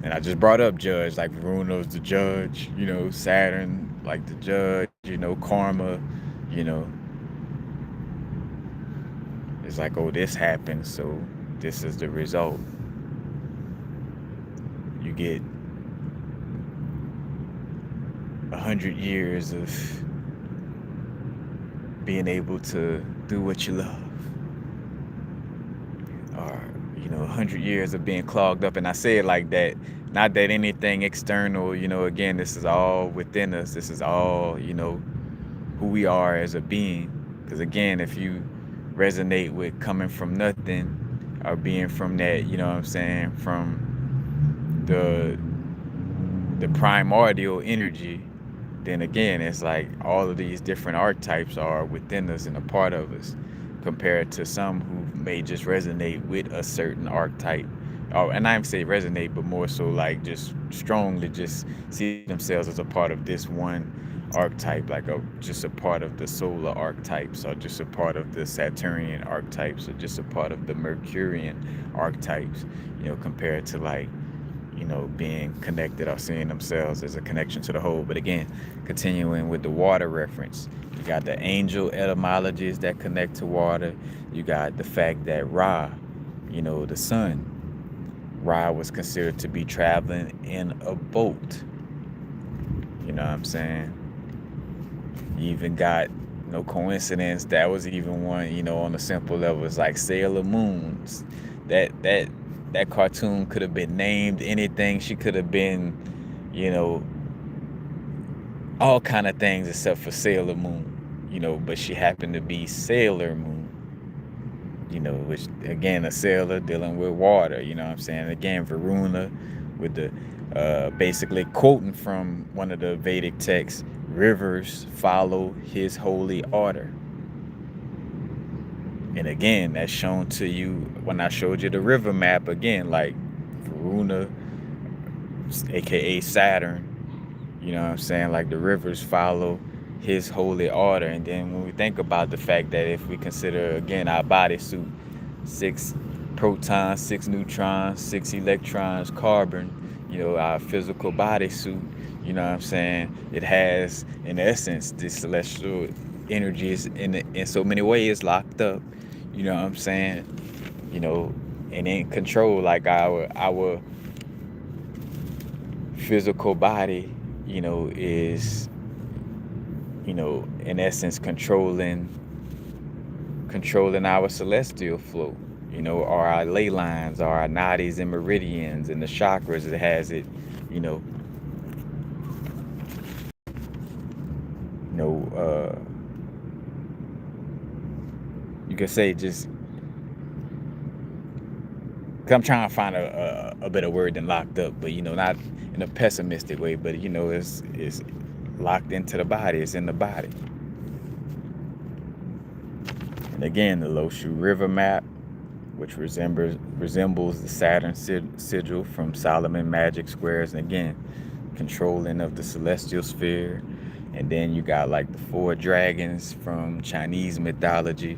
And I just brought up judge, like Varuna's the judge, Saturn, like the judge, karma, it's like, oh, this happened, so this is the result. You get 100 years of being able to do what you love, or 100 years of being clogged up. And I say it like that, not that anything external, again, this is all within us. This is all, who we are as a being. Because again, if you resonate with coming from nothing, or being from that, what I'm saying, from the primordial energy, then again, it's like all of these different archetypes are within us and a part of us, compared to some who may just resonate with a certain archetype. And I don't say resonate, but more so like just strongly just see themselves as a part of this one archetype, like just a part of the solar archetypes, or just a part of the Saturnian archetypes, or just a part of the Mercurian archetypes, compared to like, being connected or seeing themselves as a connection to the whole. But again, continuing with the water reference, you got the angel etymologies that connect to water. You got the fact that Ra, the sun, Ra was considered to be traveling in a boat. You know what I'm saying? You even got, no coincidence, that was even one, on a simple level. It's like Sailor Moons. That cartoon could have been named anything. She could have been, all kind of things except for Sailor Moon, but she happened to be Sailor Moon, which again, a sailor dealing with water, what I'm saying? Again, Varuna with the basically quoting from one of the Vedic texts, rivers follow his holy order. And again, that's shown to you when I showed you the river map again, like Varuna, aka Saturn, what I'm saying? Like the rivers follow his holy order. And then when we think about the fact that if we consider, again, our bodysuit, 6 protons, 6 neutrons, 6 electrons, carbon, our physical bodysuit, what I'm saying? It has, in essence, this celestial energy is in so many ways locked up, what I'm saying? And in control, like our physical body, is, in essence, controlling our celestial flow, or our ley lines, or our nadis and meridians and the chakras. It has it, you could say just, cause I'm trying to find a better word than locked up, but not in a pessimistic way, but it's locked into the body. It's in the body. And again, the Loshu River map, which resembles the Saturn sigil from Solomon magic squares, and again, controlling of the celestial sphere. And then you got like the 4 dragons from Chinese mythology,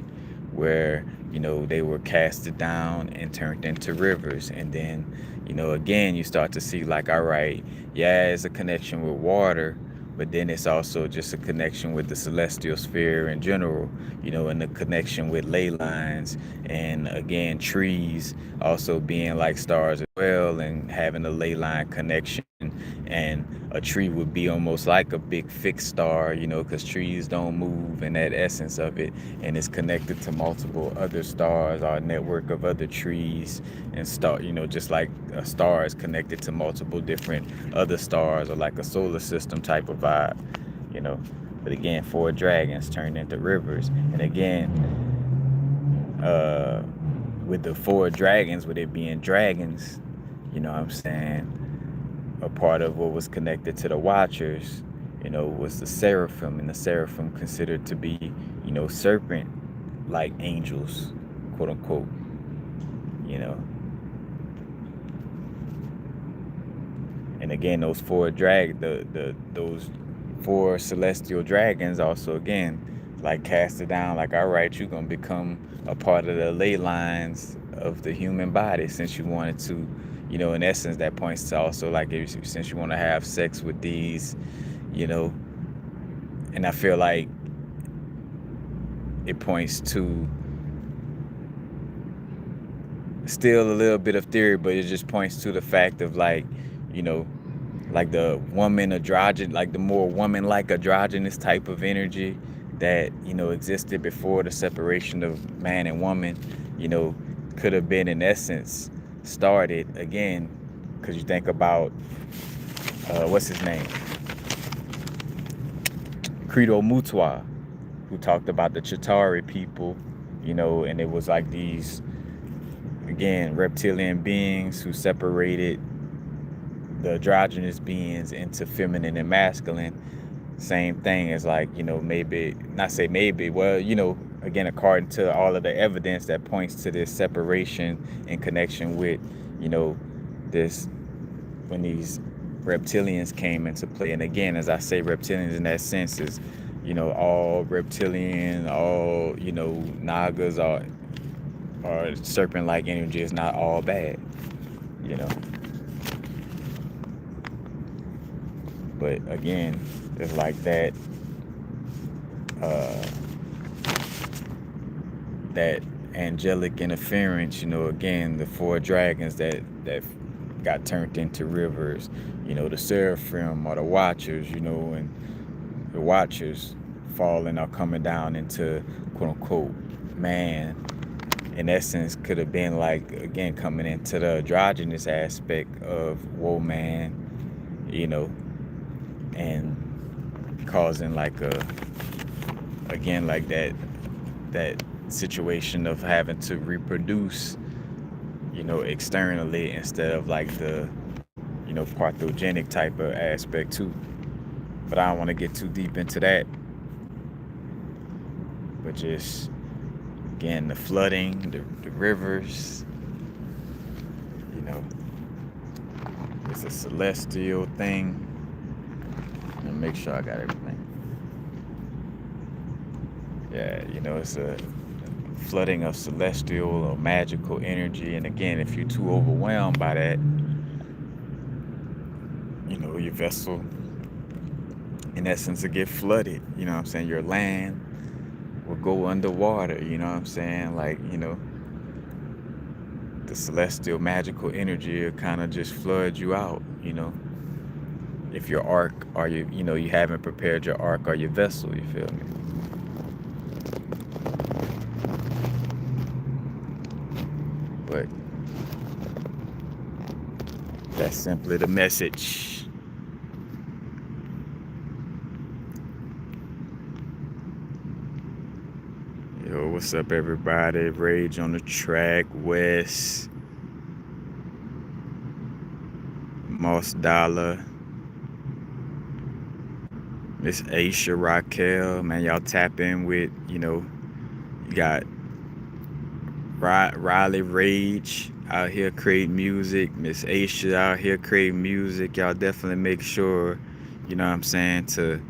where they were casted down and turned into rivers. And then again, you start to see like, all right, yeah, it's a connection with water, but then it's also just a connection with the celestial sphere in general, and the connection with ley lines, and again, trees also being like stars as well, and having a ley line connection. And a tree would be almost like a big fixed star, because trees don't move, in that essence of it, and it's connected to multiple other stars, or a network of other trees and star, just like a star is connected to multiple different other stars, or like a solar system type of vibe, But again, 4 dragons turned into rivers. And again, with the 4 dragons, with it being dragons, what I'm saying, a part of what was connected to the Watchers, was the seraphim, and the seraphim considered to be, serpent-like angels, quote unquote, And again, those 4 those 4 celestial dragons also, again, like casted down, like, all right, you're gonna become a part of the ley lines of the human body, since you wanted to, in essence, that points to also like, since you want to have sex with these, and I feel like it points to still a little bit of theory, but it just points to the fact of like, like the woman androgyn, like the more woman-like androgynous type of energy that existed before the separation of man and woman, could have been in essence started again, because you think about what's his name, Credo Mutwa, who talked about the Chitauri people, and it was like these, again, reptilian beings who separated the androgynous beings into feminine and masculine. Same thing as like, maybe, not say maybe, well, again, according to all of the evidence that points to this separation in connection with, this, when these reptilians came into play. And again, as I say, reptilians in that sense is, all reptilian, all, nagas, or serpent-like energy is not all bad, But again, it's like that that angelic interference, again, the 4 dragons that got turned into rivers, the seraphim or the watchers, and the watchers falling or coming down into quote unquote man, in essence, could have been like, again, coming into the androgynous aspect of woman, and causing like again, like that situation of having to reproduce, externally, instead of like the, parthogenic type of aspect too. But I don't want to get too deep into that. But just, again, the flooding, the rivers, it's a celestial thing. And make sure I got everything. Yeah, it's a flooding of celestial or magical energy. And again, if you're too overwhelmed by that, your vessel, in essence, will get flooded. Your land will go underwater. Like, the celestial magical energy will kind of just flood you out. If your ark, or you haven't prepared your ark or your vessel, you feel me? But that's simply the message. Yo, what's up, everybody? Rage on the track, West, Moss Dollar, Miss Aisha, Raquel, man, y'all tap in with, you got Riley Rage out here creating music, Miss Aisha out here creating music. Y'all definitely make sure, to,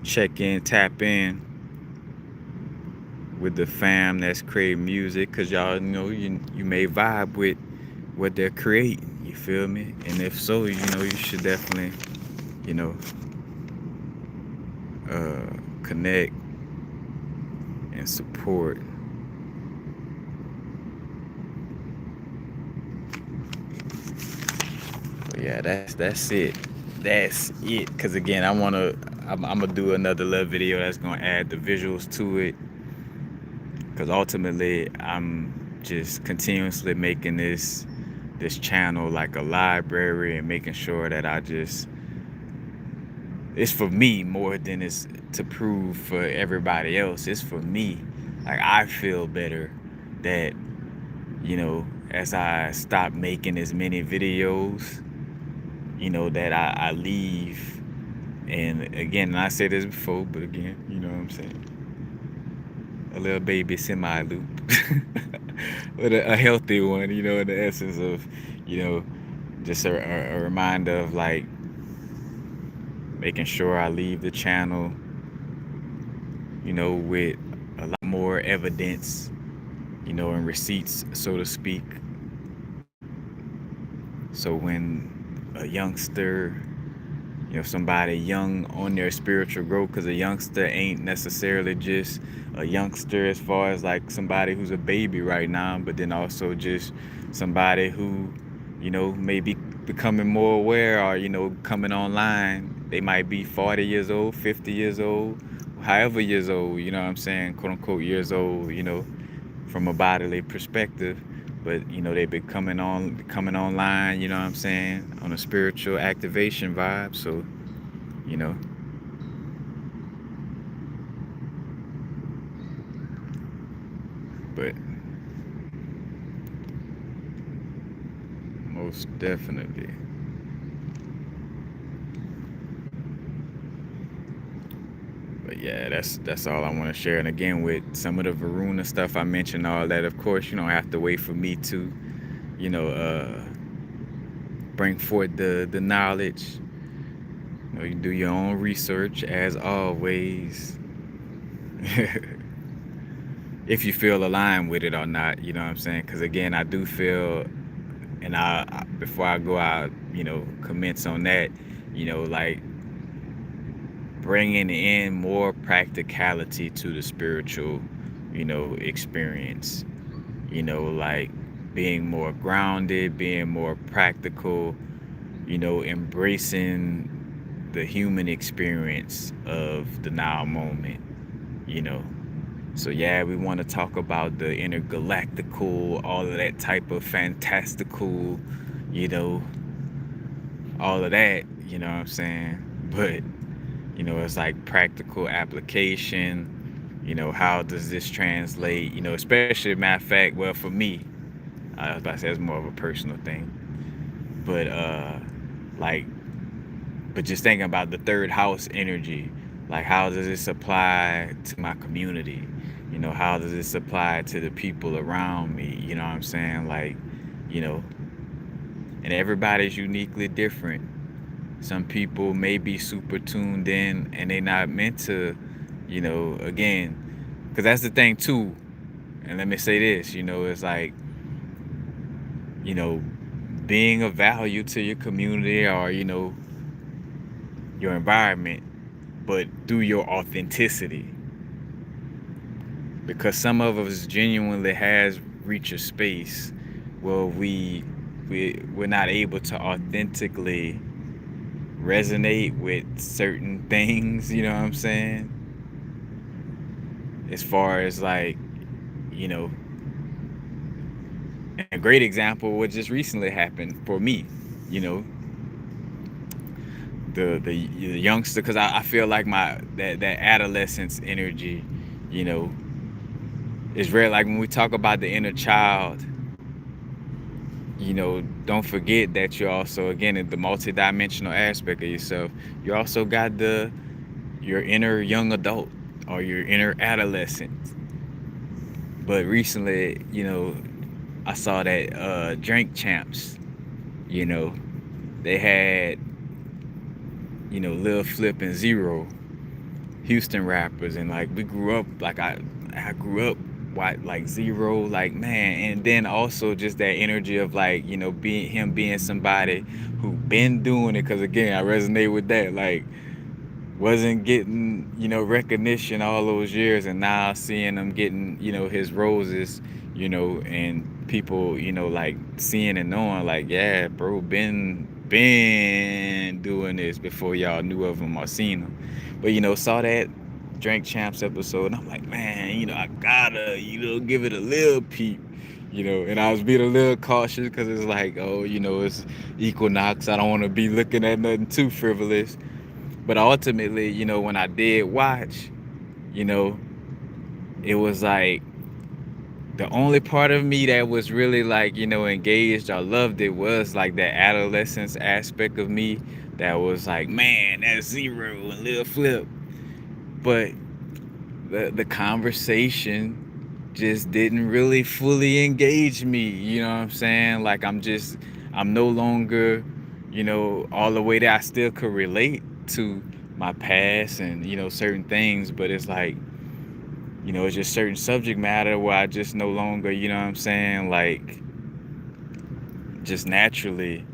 check in, tap in with the fam that's creating music, because y'all you may vibe with what they're creating, you feel me? And if so, you should definitely, connect and support. But yeah, that's it. That's it. Because again, I'm gonna do another little video that's gonna add the visuals to it. Because ultimately, I'm just continuously making this channel like a library, and making sure that it's for me more than it's to prove for everybody else. It's for me. Like, I feel better that, as I stop making as many videos, that I leave. And again, I said this before, but again, you know what I'm saying? A little baby semi-loop. But a healthy one, in the essence of, just a reminder of like making sure I leave the channel, with a lot more evidence, and receipts, so to speak. So when a youngster, somebody young on their spiritual growth, because a youngster ain't necessarily just a youngster as far as like somebody who's a baby right now, but then also just somebody who, may be becoming more aware, or coming online, they might be 40 years old, 50 years old, however years old, what I'm saying, quote unquote years old, from a bodily perspective. But they've been coming online, what I'm saying, on a spiritual activation vibe. So you know but most definitely. But yeah, that's all I want to share. And again, with some of the Varuna stuff I mentioned, all that, of course, you don't have to wait for me to, you know, uh, bring forth the knowledge. You do your own research as always. If you feel aligned with it or not, you know what I'm saying? Because again, I do feel, and before I go out, commence on that, like bringing in more practicality to the spiritual, experience, like being more grounded, being more practical, embracing the human experience of the now moment, you know. So yeah, we want to talk about the intergalactical, all of that type of fantastical, you know, all of that, you know what I'm saying? But, it's like practical application, how does this translate, especially, matter of fact, well, for me, I was about to say it's more of a personal thing. But, like, but just thinking about the third house energy, like how does this apply to my community? How does this apply to the people around me? You know what I'm saying? Like, you know, and everybody's uniquely different. Some people may be super tuned in and they not meant to, again, because that's the thing too. And let me say this, it's like, you know, being of value to your community or, your environment, but through your authenticity. Because some of us genuinely has reached a space where we're not able to authentically resonate with certain things, you know what I'm saying? As far as like, you know, a great example what just recently happened for me, you know, the youngster, because I feel like that adolescence energy, is rare. Like when we talk about the inner child, don't forget that you also, again, in the multidimensional aspect of yourself, you also got your inner young adult or your inner adolescent. But recently, I saw that Drink Champs, they had, Lil Flip and Zero, Houston rappers, and like we grew up, like I grew up like Zero, like man, and then also just that energy of like, being somebody who been doing it, because again, I resonate with that, like wasn't getting, recognition all those years, and now seeing him getting, his roses, and people, like seeing and knowing, like, yeah, bro, been doing this before y'all knew of him or seen him. But, saw that Drink Champs episode, and I'm like, man, I gotta, give it a little peep, and I was being a little cautious because it's like, oh, it's Equinox. I don't want to be looking at nothing too frivolous. But ultimately, when I did watch, it was like the only part of me that was really like, engaged or loved it was like that adolescence aspect of me that was like, man, that's Zero and Lil Flip. But the conversation just didn't really fully engage me, you know what I'm saying? Like I'm no longer, all the way that I still could relate to my past and, certain things, but it's like, it's just certain subject matter where I just no longer, you know what I'm saying, like just naturally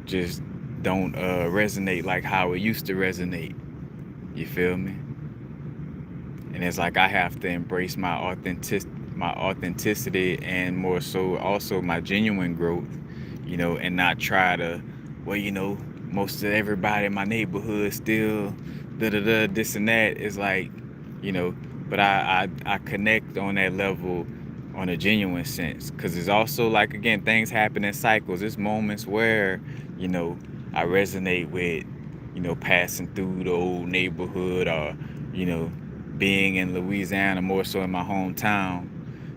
just don't resonate like how it used to resonate. You feel me? And it's like I have to embrace my authenticity and more so also my genuine growth, and not try to, well, most of everybody in my neighborhood still da da da this and that. Is like, you know, but I connect on that level on a genuine sense, because it's also like, again, things happen in cycles. There's moments where, you know, I resonate with, passing through the old neighborhood, or, you know, being in Louisiana, more so in my hometown,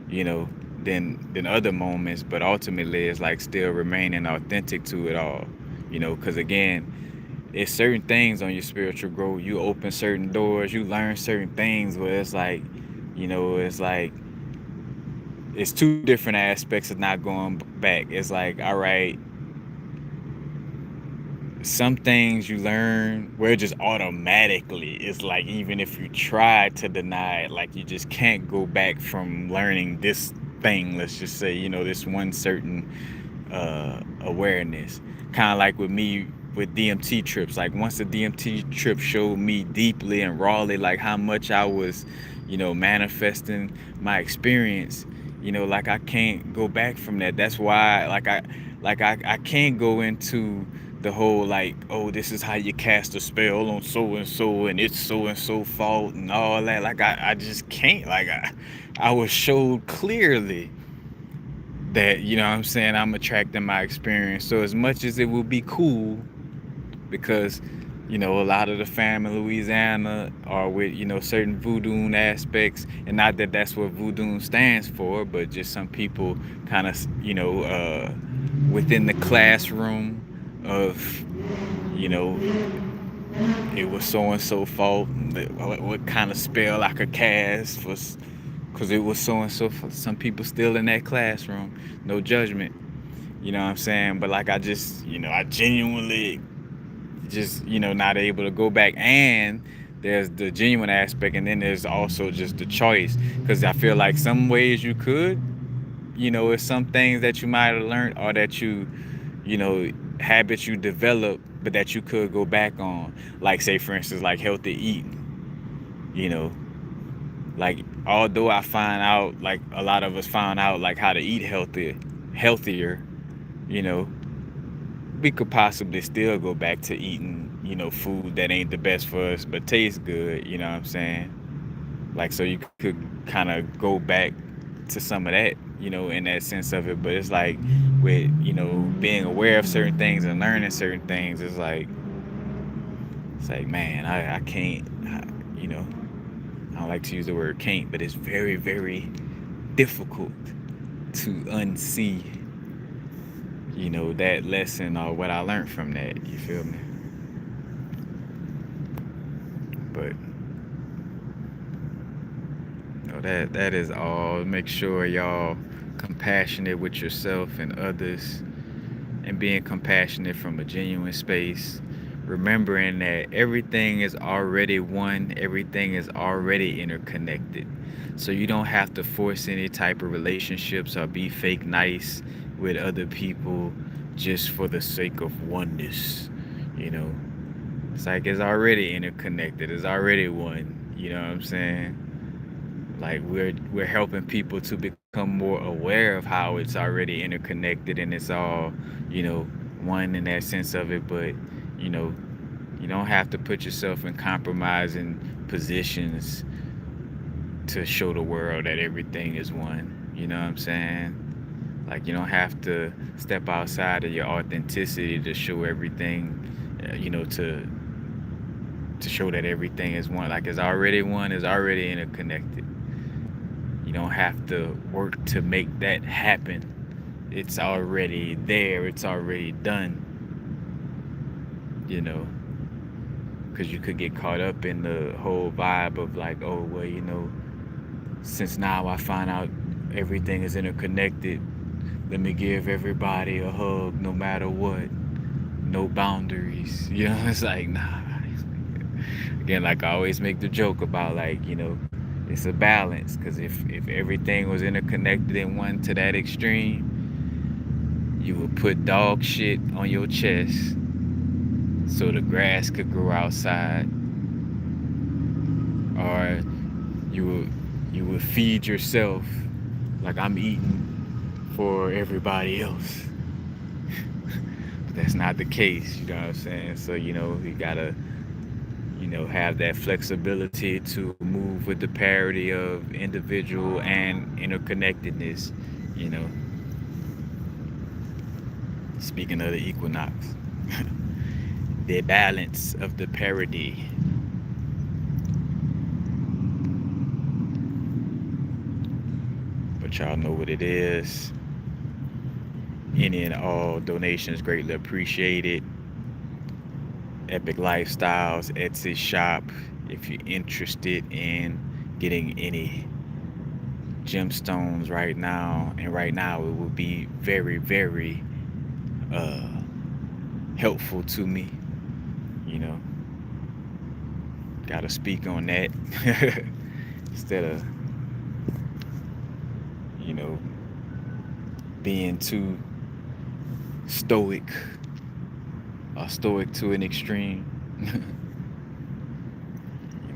you know, than other moments. But ultimately, it's like still remaining authentic to it all, because again, it's certain things on your spiritual growth. You open certain doors, you learn certain things where it's like, it's like it's two different aspects of not going back. It's like, all right, some things you learn where it just automatically, it's like, even if you try to deny it, like, you just can't go back from learning this thing. Let's just say, this one certain awareness. Kind of like with me with DMT trips. Like, once the DMT trip showed me deeply and rawly, like, how much I was, manifesting my experience, like, I can't go back from that. That's why, I can't go into the whole, like, oh, this is how you cast a spell on so and so, and it's so and so fault and all that. Like, I just can't. Like, I was showed clearly that, what I'm saying, I'm attracting my experience. So as much as it would be cool, because, a lot of the fam in Louisiana are with, certain voodoo aspects, and not that that's what voodoo stands for, but just some people kind of, within the classroom of, you know, it was so and so fault, what kind of spell I could cast was, because it was so and so. For some people still in that classroom, no judgment, you know what I'm saying? But like, I just, I genuinely just, not able to go back. And there's the genuine aspect, and then there's also just the choice, because I feel like some ways you could, it's some things that you might have learned, or that habits you develop, but that you could go back on. Like, say for instance, like healthy eating, like, although I find out, like a lot of us found out, like, how to eat healthier, you know we could possibly still go back to eating, food that ain't the best for us but tastes good, you know what I'm saying? Like, so you could kind of go back to some of that, in that sense of it. But it's like, with, being aware of certain things and learning certain things, it's like, man, I can't, I don't like to use the word can't, but it's very, very difficult to unsee, that lesson, or what I learned from that. You feel me? But that is all. Make sure y'all compassionate with yourself and others, and being compassionate from a genuine space, remembering that everything is already one, everything is already interconnected. So you don't have to force any type of relationships or be fake nice with other people just for the sake of oneness. you know it's like, it's already interconnected, it's already one. You know what I'm saying? Like, we're helping people to become more aware of how it's already interconnected, and it's all, one in that sense of it. But, you know you don't have to put yourself in compromising positions to show the world that everything is one. You know what I'm saying? Like, you don't have to step outside of your authenticity to show everything, to show that everything is one. Like, it's already one, it's already interconnected. You don't have to work to make that happen. It's already there, it's already done. Because you could get caught up in the whole vibe of like, oh, well, since now I find out everything is interconnected, let me give everybody a hug no matter what. No boundaries. It's like, nah. Again, like, I always make the joke about, like, it's a balance. Because if everything was interconnected in one to that extreme, you would put dog shit on your chest so the grass could grow outside. Or you would feed yourself like, I'm eating for everybody else. that's not the case. You know what I'm saying? So you gotta have that flexibility to move with the parity of individual and interconnectedness. You know, speaking of the equinox, the balance of the parity. But y'all know what it is. Any and all donations greatly appreciated. Epic Lifestyles Etsy shop. If you're interested in getting any gemstones right now, and right now it will be very, very uh, helpful to me. You know, gotta speak on that instead of you know being too stoic or stoic to an extreme.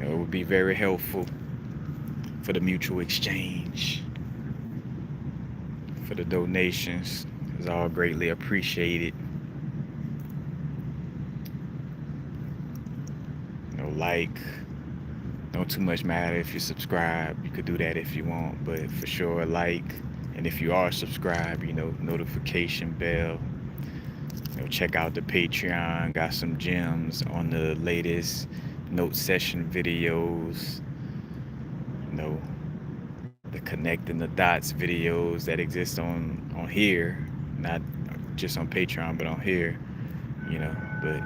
It would be very helpful for the mutual exchange, for the donations. It's all greatly appreciated. Like, don't too much matter if you subscribe. You could do that if you want, but for sure like. And if you are subscribed, notification bell. Check out the Patreon. Got some gems on the latest note session videos. The connecting the dots videos that exist on here, not just on Patreon, but on here. But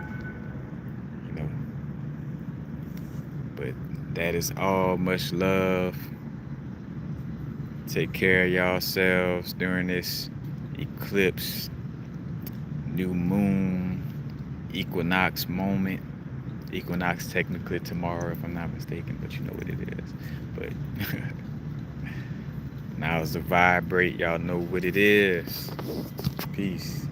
but that is all. Much love. Take care of yourselves during this eclipse, new moon, equinox moment. Equinox technically tomorrow, if I'm not mistaken, but you know what it is. But now it's the vibrate. Y'all know what it is. Peace.